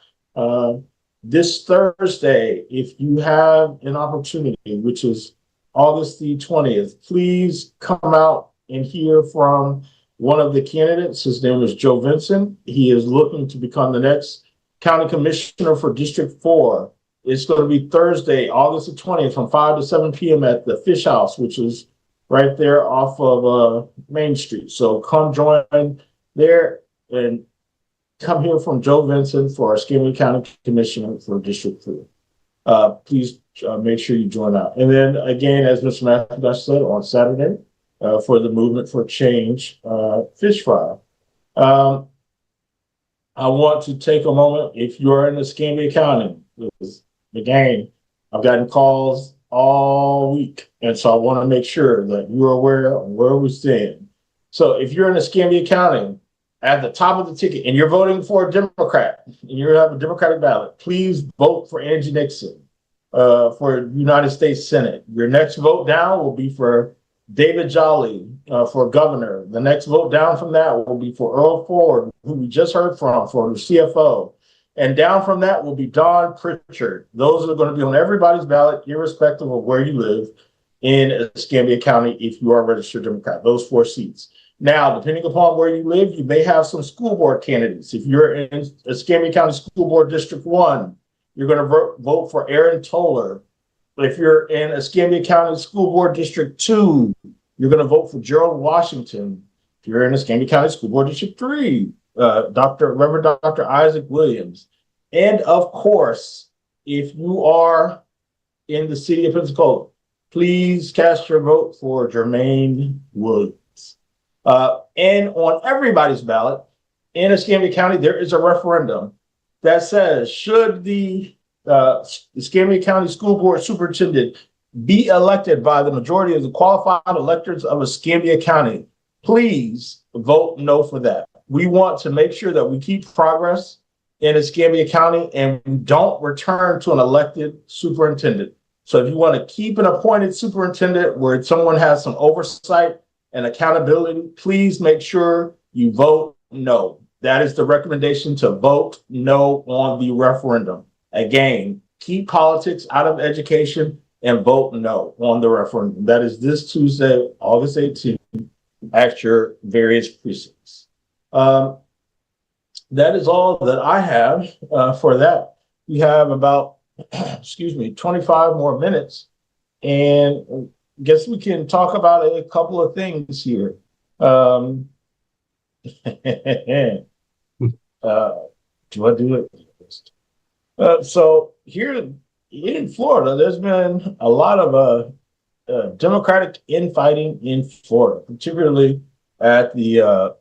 This Thursday, if you have an opportunity, which is August the 20th, please come out and hear from one of the candidates. His name is Joe Vincent. He is looking to become the next county commissioner for District 4. It's going to be Thursday, August the 20th from 5 to 7 p.m. at the Fish House, which is right there off of Main Street. So come join there and come here from Joe Vincent for our Escambia County Commissioner for District 4. Please make sure you join out. And then again, as Mr. Matthews said, on Saturday for the Movement for Change fish fry. I want to take a moment, if you're in Escambia County, again, I've gotten calls all week. And so I want to make sure that you're aware of where we stand. So if you're in Escambia County, at the top of the ticket and you're voting for a Democrat and you have a Democratic ballot, please vote for Angie Nixon for United States Senate. Your next vote down will be for David Jolly for governor. The next vote down from that will be for Earl Ford, who we just heard from, for the CFO. And down from that will be Don Pritchard. Those are going to be on everybody's ballot, irrespective of where you live in Escambia County if you are a registered Democrat, those 4 seats. Now, depending upon where you live, you may have some school board candidates. If you're in Escambia County School Board District 1, you're going to vote for Aaron Toller. If you're in Escambia County School Board District 2, you're going to vote for Gerald Washington. If you're in Escambia County School Board District 3, Reverend Dr. Isaac Williams. And of course, if you are in the city of Pensacola, please cast your vote for Jermaine Williams. And on everybody's ballot in Escambia County, there is a referendum that says, should the Escambia County School Board Superintendent be elected by the majority of the qualified electors of Escambia County, please vote no for that. We want to make sure that we keep progress in Escambia County and we don't return to an elected superintendent. So if you want to keep an appointed superintendent where someone has some oversight and accountability, please make sure you vote no. That is the recommendation, to vote no on the referendum. Again, keep politics out of education and vote no on the referendum. That is this Tuesday, August 18th, at your various precincts. That is all that I have for that. We have about, 25 more minutes, and guess we can talk about a couple of things here. Do I do it? So here in Florida, there's been a lot of Democratic infighting in Florida, particularly at the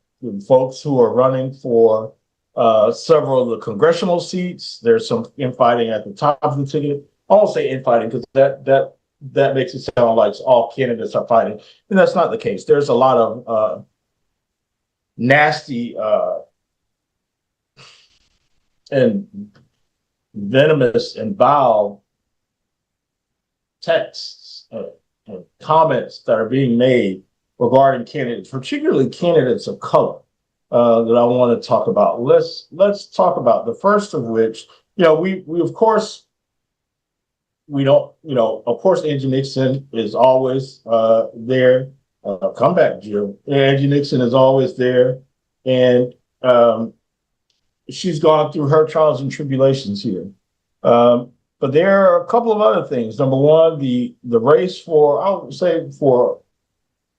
folks who are running for several of the congressional seats. There's some infighting at the top of the ticket. I won't say infighting because that makes it sound like all candidates are fighting, and that's not the case. There's a lot of nasty and venomous and vile texts and comments that are being made regarding candidates, particularly candidates of color, that I want to talk about. Let's talk about the first of which, we of course, of course, Angie Nixon is always there. Come back, Jill. Angie Nixon is always there, and she's gone through her trials and tribulations here. But there are a couple of other things. Number one, the race for, I would say, for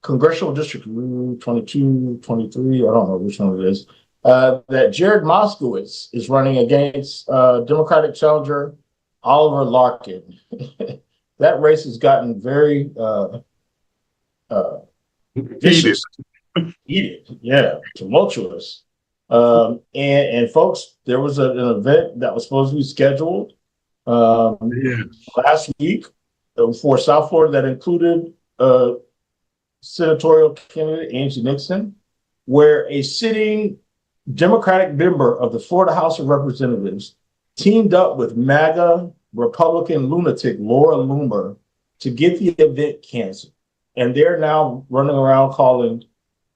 Congressional District 22, 23, I don't know which one it is, that Jared Moskowitz is running against Democratic challenger Oliver Larkin. That race has gotten very vicious, heated, tumultuous. And folks, there was an event that was supposed to be scheduled last week for South Florida that included senatorial candidate Angie Nixon, where a sitting Democratic member of the Florida House of Representatives teamed up with MAGA Republican lunatic Laura Loomer to get the event canceled. And they're now running around calling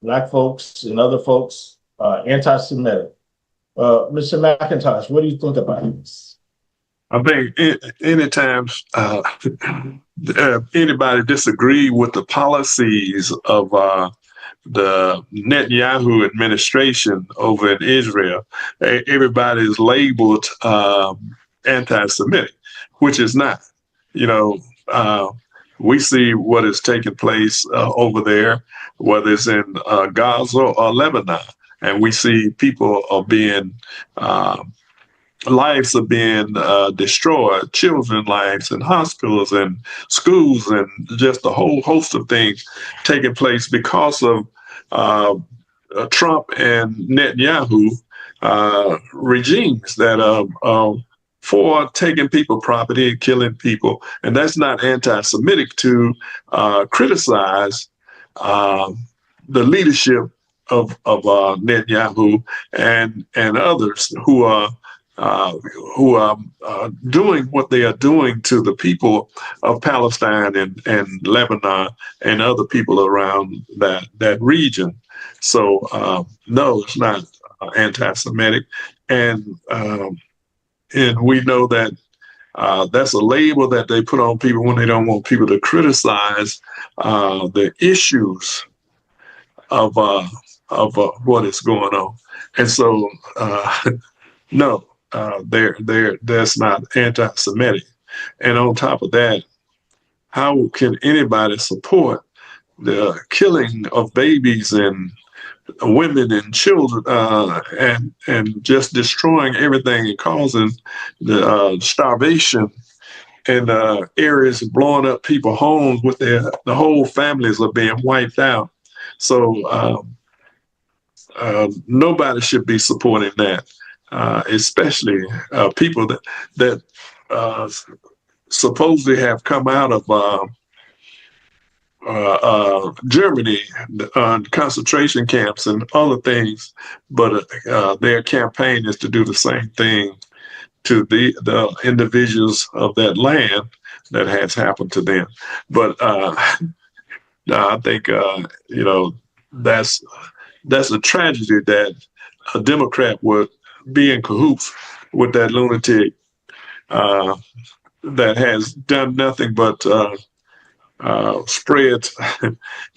Black folks and other folks anti-Semitic. Mr. McIntosh, what do you think about this? I think anytime anybody disagree with the policies of the Netanyahu administration over in Israel, everybody is labeled anti-Semitic, which is not. We see what is taking place over there, whether it's in Gaza or Lebanon, and we see people are being lives are being destroyed, children's lives in hospitals and schools, and just a whole host of things taking place because of Trump and Netanyahu regimes that are for taking people property and killing people. And that's not anti-Semitic to criticize the leadership Netanyahu and others who are doing what they are doing to the people of Palestine and Lebanon and other people around that region. So no, it's not anti-Semitic, and we know that that's a label that they put on people when they don't want people to criticize the issues of what is going on. And so no, that's not anti-Semitic. And on top of that, how can anybody support the killing of babies and women and children, and just destroying everything and causing the starvation and areas, blowing up people's homes with the whole families are being wiped out. So nobody should be supporting that, especially people that supposedly have come out of Germany, concentration camps and other things, but their campaign is to do the same thing to the individuals of that land that has happened to them. But I think that's a tragedy that a Democrat would be in cahoots with that lunatic that has done nothing but spread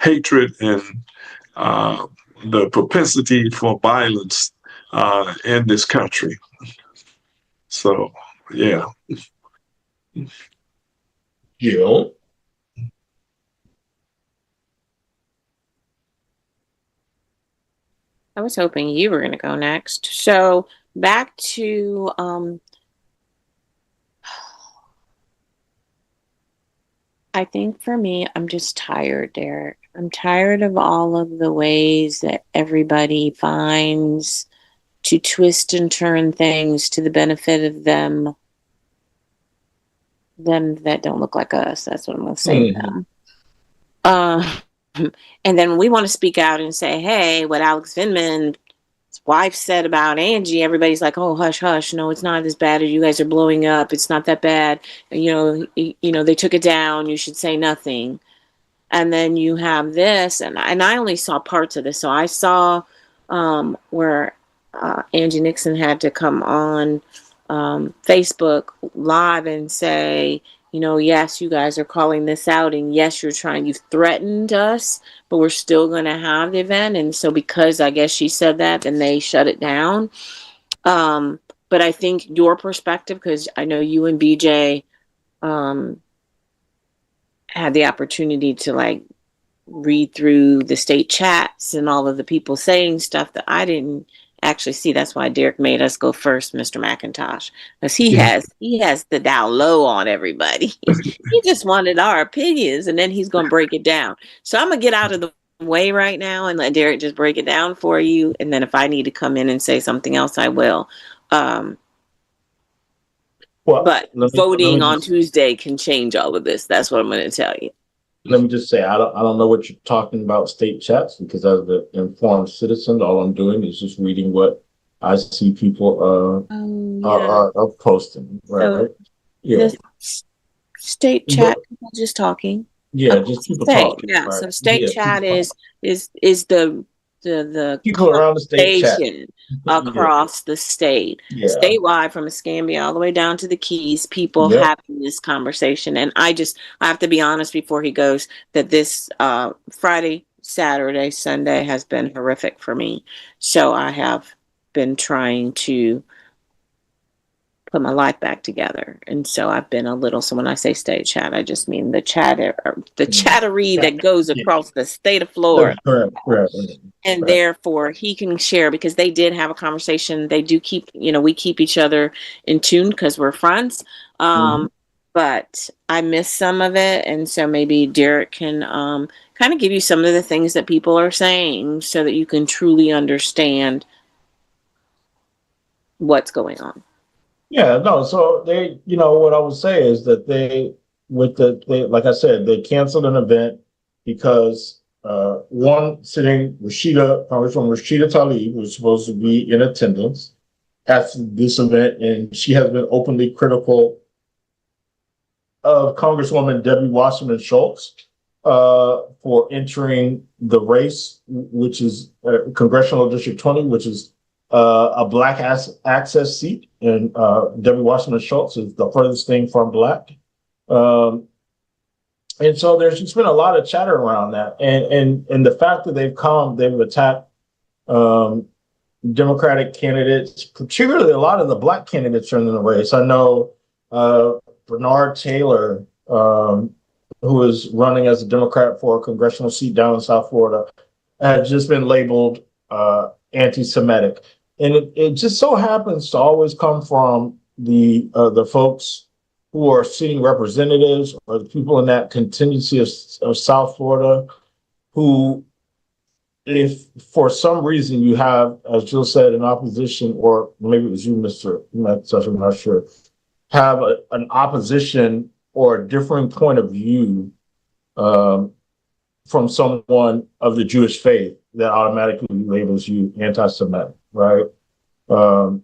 hatred and the propensity for violence in this country. So, yeah. Jill? I was hoping you were going to go next. So back to I think for me, I'm just tired, Derek. I'm tired of all of the ways that everybody finds to twist and turn things to the benefit of them that don't look like us. That's what I'm going to say to them. And then when we want to speak out and say, hey, what Alex Vindman's wife said about Angie, everybody's like, oh, hush, hush. No, it's not as bad as you guys are blowing up. It's not that bad. They took it down. You should say nothing. And then you have this, and I only saw parts of this. So I saw where Angie Nixon had to come on Facebook Live and say, yes, you guys are calling this out, and yes, you've threatened us, but we're still going to have the event. And so because I guess she said that, then they shut it down. But I think your perspective, because I know you and BJ had the opportunity to read through the state chats and all of the people saying stuff that I didn't actually see. That's why Derek made us go first, Mr. McIntosh, because he has the down low on everybody. He just wanted our opinions, and then he's going to break it down. So I'm going to get out of the way right now and let Derek just break it down for you. And then if I need to come in and say something else, I will. But voting on Tuesday can change all of this. That's what I'm going to tell you. Let me just say, I don't know what you're talking about state chats, because as an informed citizen, all I'm doing is just reading what I see people are posting. Right? So the state chat, people just talking. Yeah, just people talking. Yeah, right. So state chat is the people around the state chat across the state, statewide, from Escambia all the way down to the Keys, people having this conversation. And I have to be honest before he goes that this Friday, Saturday, Sunday has been horrific for me. So I have been trying to put my life back together. And so I've been a little, so when I say state chat, I just mean the chattery that goes across the state of Florida. Correct. And therefore he can share, because they did have a conversation. They do keep, we keep each other in tune because we're friends. But I missed some of it. And so maybe Derek can kind of give you some of the things that people are saying so that you can truly understand what's going on. Yeah, no. So they, what I would say is that like I said, they canceled an event because one sitting Congresswoman Rashida Tlaib, who's supposed to be in attendance at this event, and she has been openly critical of Congresswoman Debbie Wasserman Schultz for entering the race, which is Congressional District 20, which is a Black access seat. And Debbie Wasserman Schultz is the furthest thing from Black. And so there's just been a lot of chatter around that. And the fact that they've attacked Democratic candidates, particularly a lot of the Black candidates are in the race. I know Bernard Taylor, who is running as a Democrat for a congressional seat down in South Florida, has just been labeled anti-Semitic. And it just so happens to always come from the folks who are sitting representatives or the people in that contingency of South Florida who, if for some reason you have, as Jill said, an opposition, or maybe it was you, Mr. Matt, I'm not sure, have an opposition or a differing point of view from someone of the Jewish faith, that automatically labels you anti-Semitic, right? And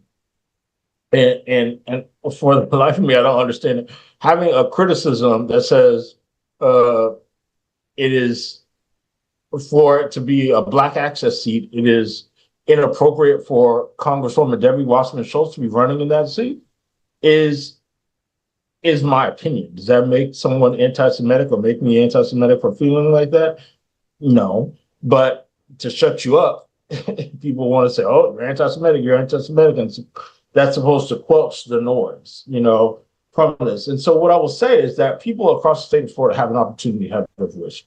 for the life of me, I don't understand it. Having a criticism that says it is, for it to be a Black access seat, it is inappropriate for Congresswoman Debbie Wasserman Schultz to be running in that seat is my opinion. Does that make someone anti-Semitic or make me anti-Semitic for feeling like that? No. But to shut you up, people want to say, oh, you're anti-Semitic, and that's supposed to quench the noise, from this. And so what I will say is that people across the state of Florida have an opportunity to have their voice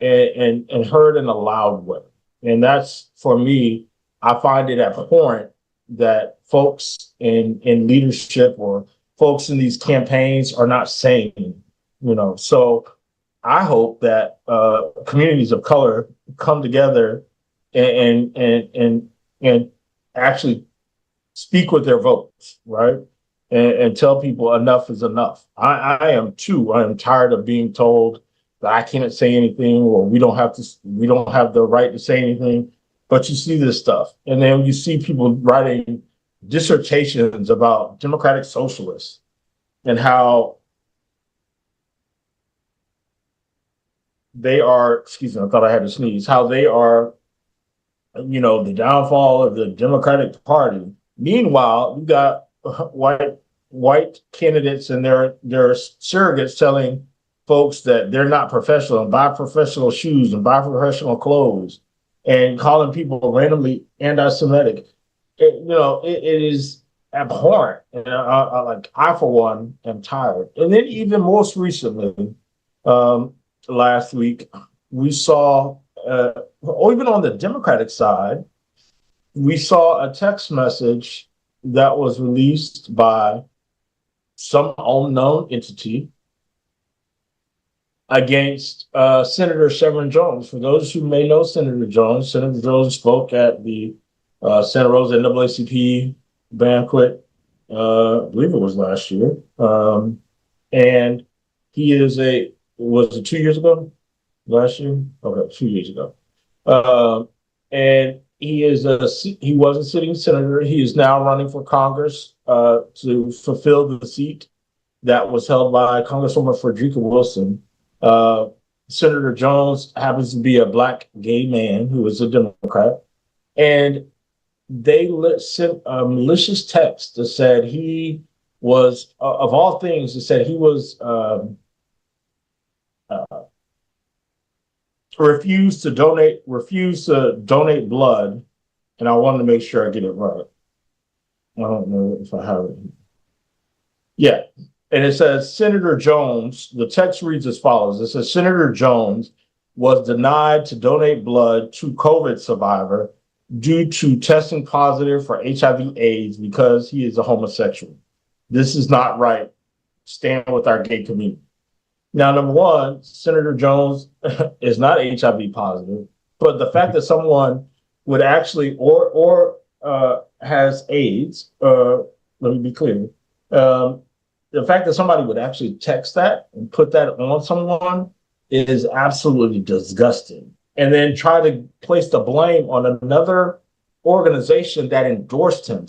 and heard in a loud way. And that's, for me, I find it abhorrent that folks in leadership or folks in these campaigns are not saying, So I hope that communities of color come together and actually speak with their votes, right? And tell people enough is enough. I am too. I am tired of being told that I can't say anything, or we don't have the right to say anything. But you see this stuff, and then you see people writing dissertations about democratic socialists and how they are, excuse me, I thought I had to sneeze, how they are, the downfall of the Democratic Party. Meanwhile, you got white candidates and their surrogates telling folks that they're not professional and buy professional shoes and buy professional clothes and calling people randomly anti-Semitic. It is abhorrent. And I for one am tired. And then even most recently, last week, we saw, or even on the Democratic side, we saw a text message that was released by some unknown entity against Senator Shevrin Jones. For those who may know Senator Jones spoke at the Santa Rosa NAACP banquet, I believe it was last year. And he is was it 2 years ago? Last year? Okay, 2 years ago. And he was a sitting senator. He is now running for Congress to fulfill the seat that was held by Congresswoman Frederica Wilson. Senator Jones happens to be a Black gay man who is a Democrat. And they sent a malicious text that said he was, of all things, it said he was refused to donate blood, and I wanted to make sure I get it right. I don't know if I have it. Yeah, and it says Senator Jones. The text reads as follows: it says Senator Jones was denied to donate blood to COVID survivor due to testing positive for HIV/AIDS because he is a homosexual. This is not right. Stand with our gay community. Now, number one, Senator Jones is not HIV positive, but the fact that someone would actually or has AIDS, let me be clear, the fact that somebody would actually text that and put that on someone is absolutely disgusting. And then try to place the blame on another organization that endorsed him.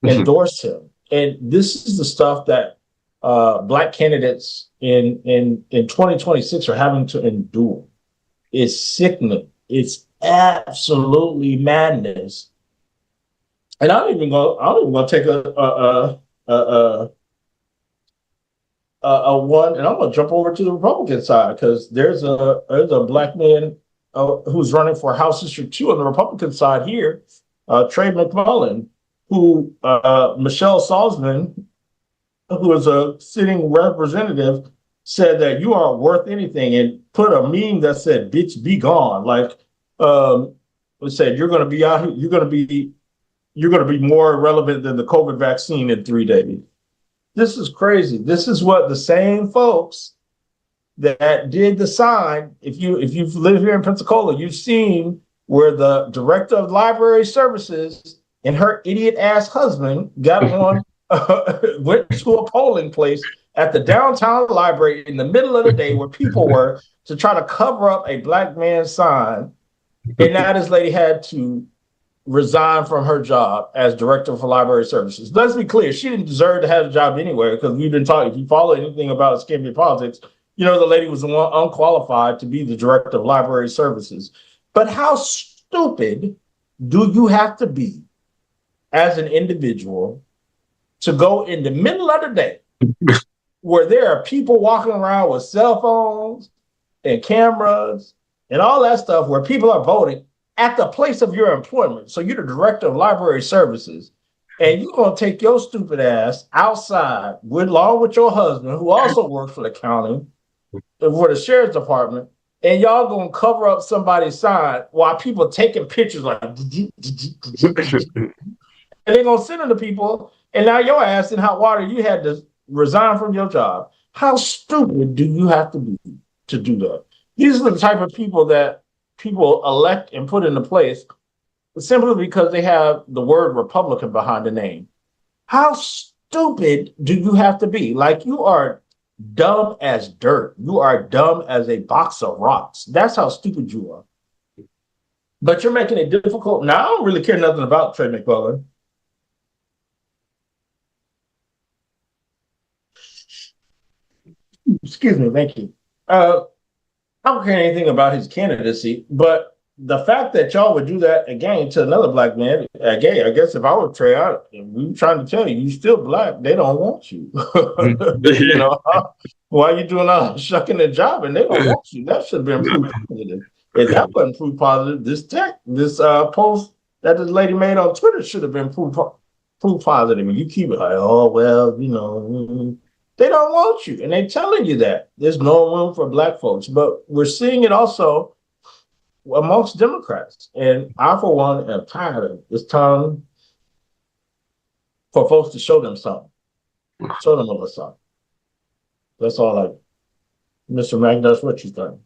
And this is the stuff that Black candidates in 2026 are having to endure. It's sickening. It's absolutely madness. And I'm even gonna take a one, and I'm gonna jump over to the Republican side because there's a Black man who's running for House District 2 on the Republican side here, Trey McMullen, who Michelle Salzman, who is a sitting representative, said that you aren't worth anything, and put a meme that said "bitch, be gone." Like, it said you're going to be out here, you're going to be more irrelevant than the COVID vaccine in 3 days. This is crazy. This is what the same folks that did the sign. If you've lived here in Pensacola, you've seen where the director of library services and her idiot ass husband got on, went to a polling place at the downtown library in the middle of the day where people were, to try to cover up a Black man's sign. And now this lady had to resign from her job as director for library services. Let's be clear, she didn't deserve to have a job anyway, because we've been talking, if you follow anything about Escambia politics, you know the lady was the one unqualified to be the director of library services. But how stupid do you have to be as an individual to go in the middle of the day where there are people walking around with cell phones and cameras and all that stuff, where people are voting at the place of your employment? So you're the director of library services, and you're going to take your stupid ass outside along with your husband, who also works for the county, for the sheriff's department, and y'all going to cover up somebody's sign while people taking pictures like, and they're going to send them to people, and now your ass in hot water, you had to resign from your job. How stupid do you have to be to do that? These are the type of people that people elect and put into place simply because they have the word Republican behind the name. How stupid do you have to be? Like, you are dumb as dirt. You are dumb as a box of rocks. That's how stupid you are. But you're making it difficult. Now, I don't really care nothing about Trey McMullen. Excuse me, thank you. I don't care anything about his candidacy, but the fact that y'all would do that again to another Black man, again, I guess if I were Trey, we were trying to tell you, you still Black. They don't want you. You know, why are you doing all shucking and jobbing? They don't want you. That should have been proof positive. If that wasn't proof positive, this post that this lady made on Twitter should have been proof positive. And you keep it like, oh, well, you know, they don't want you. And they're telling you that there's no room for Black folks. But we're seeing it also amongst Democrats. And I, for one, am tired of it. It's time for folks to show them something. Show them a little something. That's all Mr. Mack, that's what you think.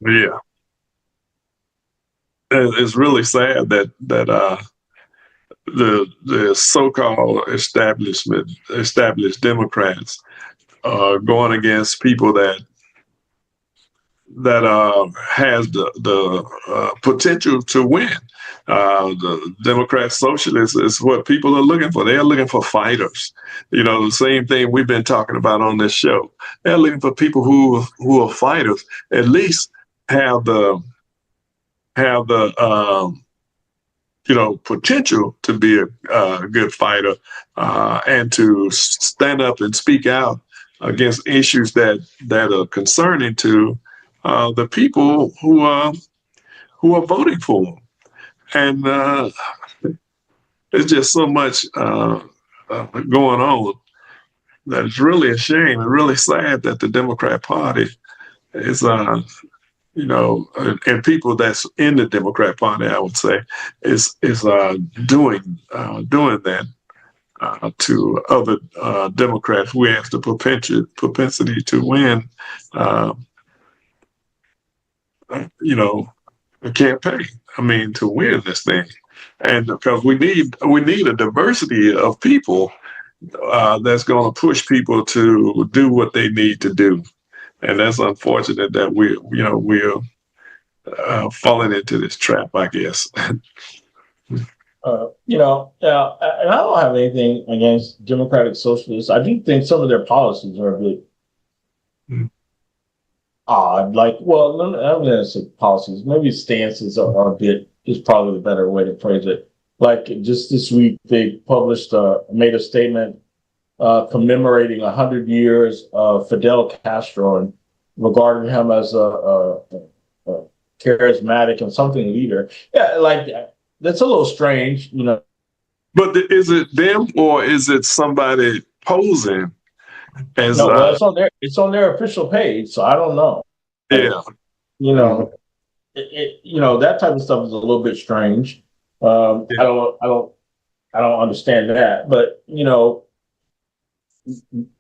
Yeah. It's really sad that the so-called established Democrats going against people that has the potential to win. The Democrat socialists is what people are looking for. They're looking for fighters. You know, the same thing we've been talking about on this show. They're looking for people who are fighters, at least have the potential to be a good fighter, and to stand up and speak out against issues that are concerning to the people who are voting for them. And there's just so much going on that it's really a shame and really sad that the Democrat Party is, and people that's in the Democrat Party, I would say, is doing that to other Democrats who have the propensity to win. A campaign. I mean, to win this thing, and because we need a diversity of people that's going to push people to do what they need to do. And that's unfortunate that we're falling into this trap, I guess. And I don't have anything against democratic socialists. I do think some of their policies are a bit odd. Like, well, I'm going to say policies. Maybe stances are a bit, is probably the better way to phrase it. Like just this week, they made a statement commemorating 100 years of Fidel Castro and regarding him as a charismatic and something leader. Yeah, like that's a little strange, But is it them or is it somebody posing as? No, well, it's on their official page, so I don't know. Yeah, You know, that type of stuff is a little bit strange. I don't understand that, but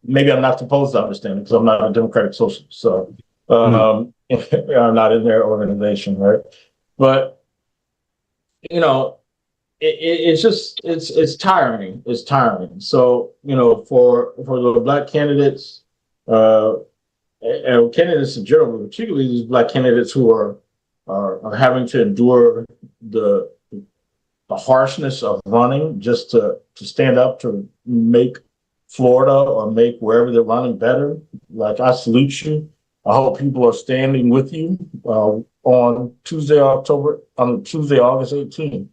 maybe I'm not supposed to understand it because I'm not a democratic socialist. So I'm not in their organization, right? But it's tiring. It's tiring. So for the Black candidates, and candidates in general, but particularly these Black candidates who are having to endure the harshness of running just to stand up to make Florida or make wherever they're running better. Like, I salute you. I hope people are standing with you on Tuesday, August 18th.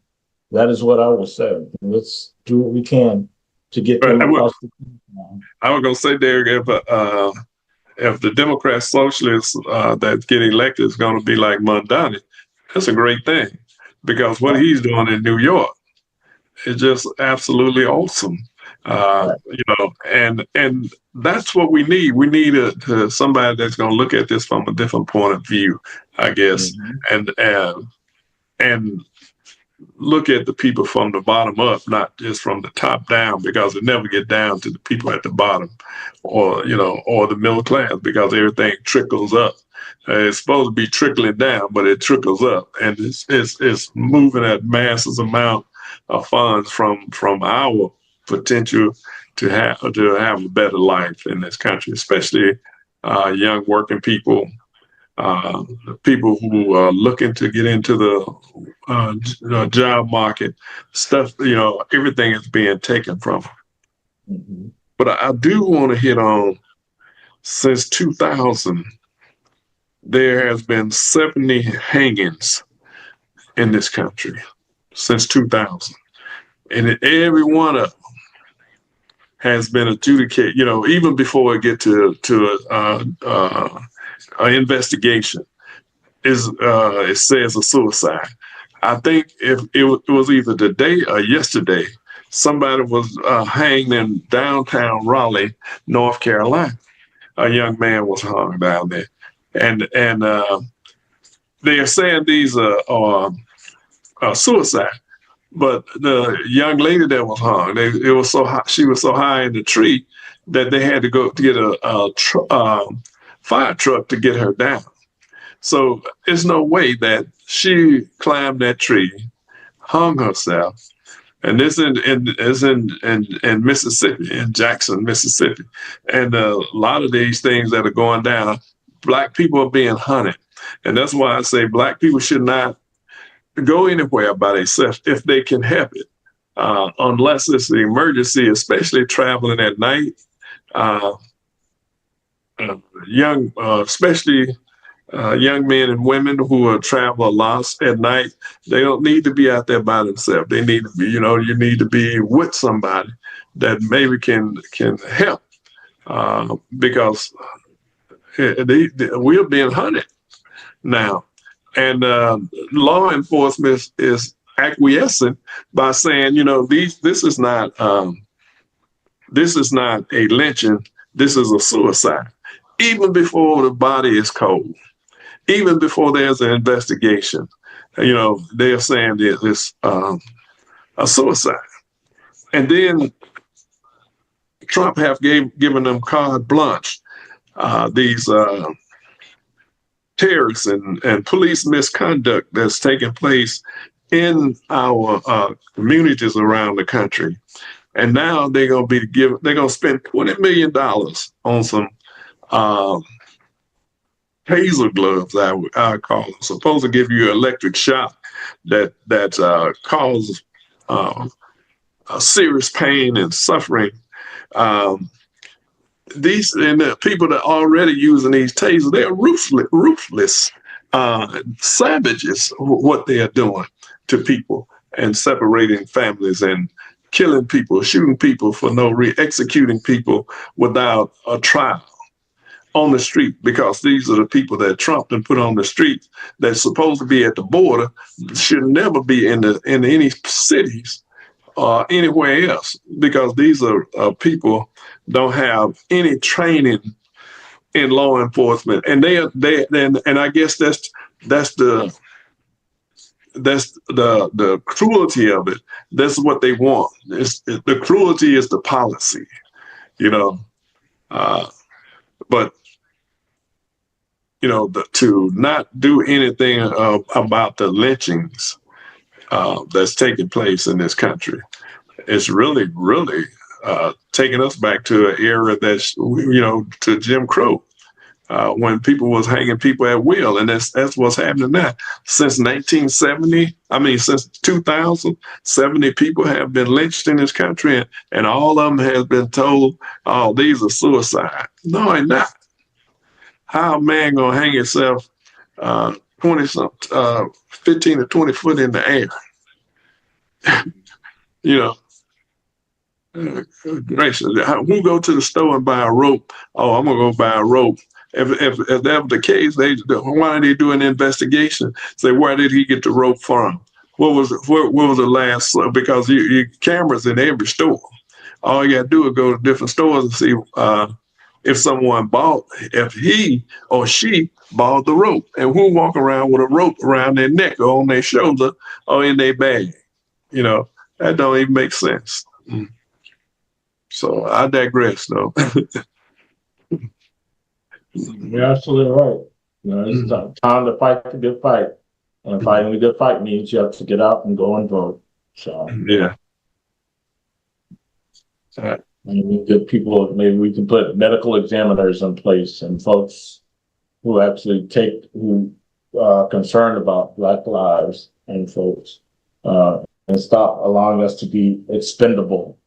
That is what I will say. Let's do what we can to get them across the country. I was going to say, Derek, if the Democrat socialists that get elected is going to be like Mondani, that's a great thing, because what he's doing in New York is just absolutely awesome. And that's what we need. We need somebody that's going to look at this from a different point of view, I guess, and look at the people from the bottom up, not just from the top down, because it never get down to the people at the bottom, or the middle class, because everything trickles up. It's supposed to be trickling down, but it trickles up, and it's moving at massive amount of funds from our potential to have a better life in this country, especially young working people. People who are looking to get into the job market, stuff, everything is being taken from them. Mm-hmm. But I do want to hit on, since 2000, there has been 70 hangings in this country since 2000. And every one of them has been adjudicated, even before it get to an investigation, it says a suicide. I think if it was either today or yesterday, somebody was hanged in downtown Raleigh, North Carolina. A young man was hung down there, and they are saying these are suicide. But the young lady that was hung, it was so high, she was so high in the tree that they had to go to get a fire truck to get her down. So there's no way that she climbed that tree, hung herself, and this is in Mississippi, in Jackson, Mississippi, and a lot of these things that are going down, Black people are being hunted, and that's why I say Black people should not go anywhere by themselves if they can help it, unless it's an emergency, especially traveling at night. Especially young men and women who travel a lot at night, they don't need to be out there by themselves. They need to be, you need to be with somebody that maybe can help, because we're being hunted now. And law enforcement is acquiescing by saying, this is not a lynching, this is a suicide. Even before the body is cold, even before there's an investigation, they're saying that it's a suicide. And then Trump have given them carte blanche, these terrorists and police misconduct that's taking place in our communities around the country. And now they're going to spend $20 million on some taser gloves, I call them, supposed to give you electric shock that causes serious pain and suffering. These and the people that are already using these tasers, they are ruthless savages. What they are doing to people and separating families and killing people, shooting people for executing people without a trial on the street, because these are the people that Trump and put on the streets that's supposed to be at the border, should never be in any cities or anywhere else, because these are people don't have any training in law enforcement, and and I guess that's the cruelty of it. That's what they want. The cruelty is the policy, you know. But to not do anything about the lynchings that's taking place in this country is really, really taking us back to an era that's, to Jim Crow, when people was hanging people at will. And that's what's happening now. Since 2000, 70 people have been lynched in this country, and all of them has been told, oh, these are suicide. No, they're not. How a man gonna hang himself 15 to 20 foot in the air? Gracious. Who go to the store and buy a rope? Oh, I'm gonna go buy a rope. If that was the case, why did they do an investigation? Say, where did he get the rope from? What was the last? Because you cameras in every store. All you gotta do is go to different stores and see if he or she bought the rope, and who walk around with a rope around their neck or on their shoulder or in their bag. That don't even make sense. So I digress, though. You're absolutely right. It's time to fight the good fight. And fighting the good fight means you have to get out and go and vote. So yeah. Good people, maybe we can put medical examiners in place and folks who actually are concerned about Black lives and folks, and stop allowing us to be expendable.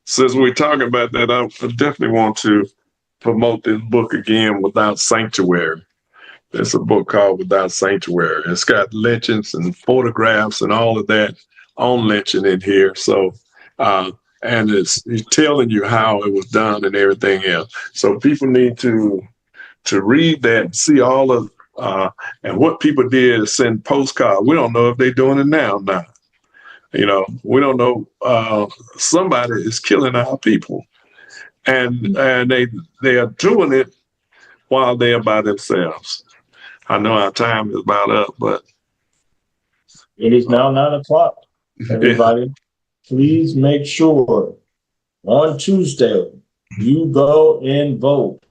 Since we're talking about that, I definitely want to promote this book again, Without Sanctuary. There's a book called Without Sanctuary. It's got lynchings and photographs and all of that on lynching in here. So, and it's telling you how it was done and everything else. So people need to read that and see all of, and what people did is send postcards. We don't know if they're doing it now or not. We don't know. Somebody is killing our people, and they are doing it while they are by themselves. I know our time is about up, but it is now 9:00. Everybody, please make sure on Tuesday you go and vote.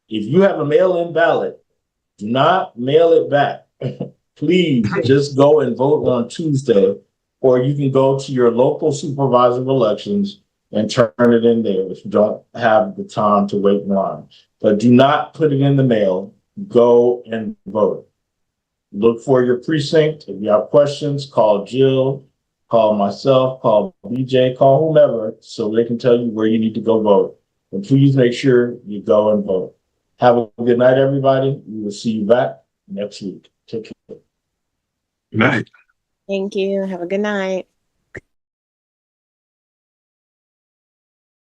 If you have a mail-in ballot, do not mail it back. Please just go and vote on Tuesday, or you can go to your local supervisor of elections and turn it in there if you don't have the time to wait in line. But do not put it in the mail. Go and vote. Look for your precinct. If you have questions, call Jill, call myself, call BJ, call whomever, so they can tell you where you need to go vote. And please make sure you go and vote. Have a good night, everybody. We will see you back next week. Take care. Good night. Thank you. Have a good night.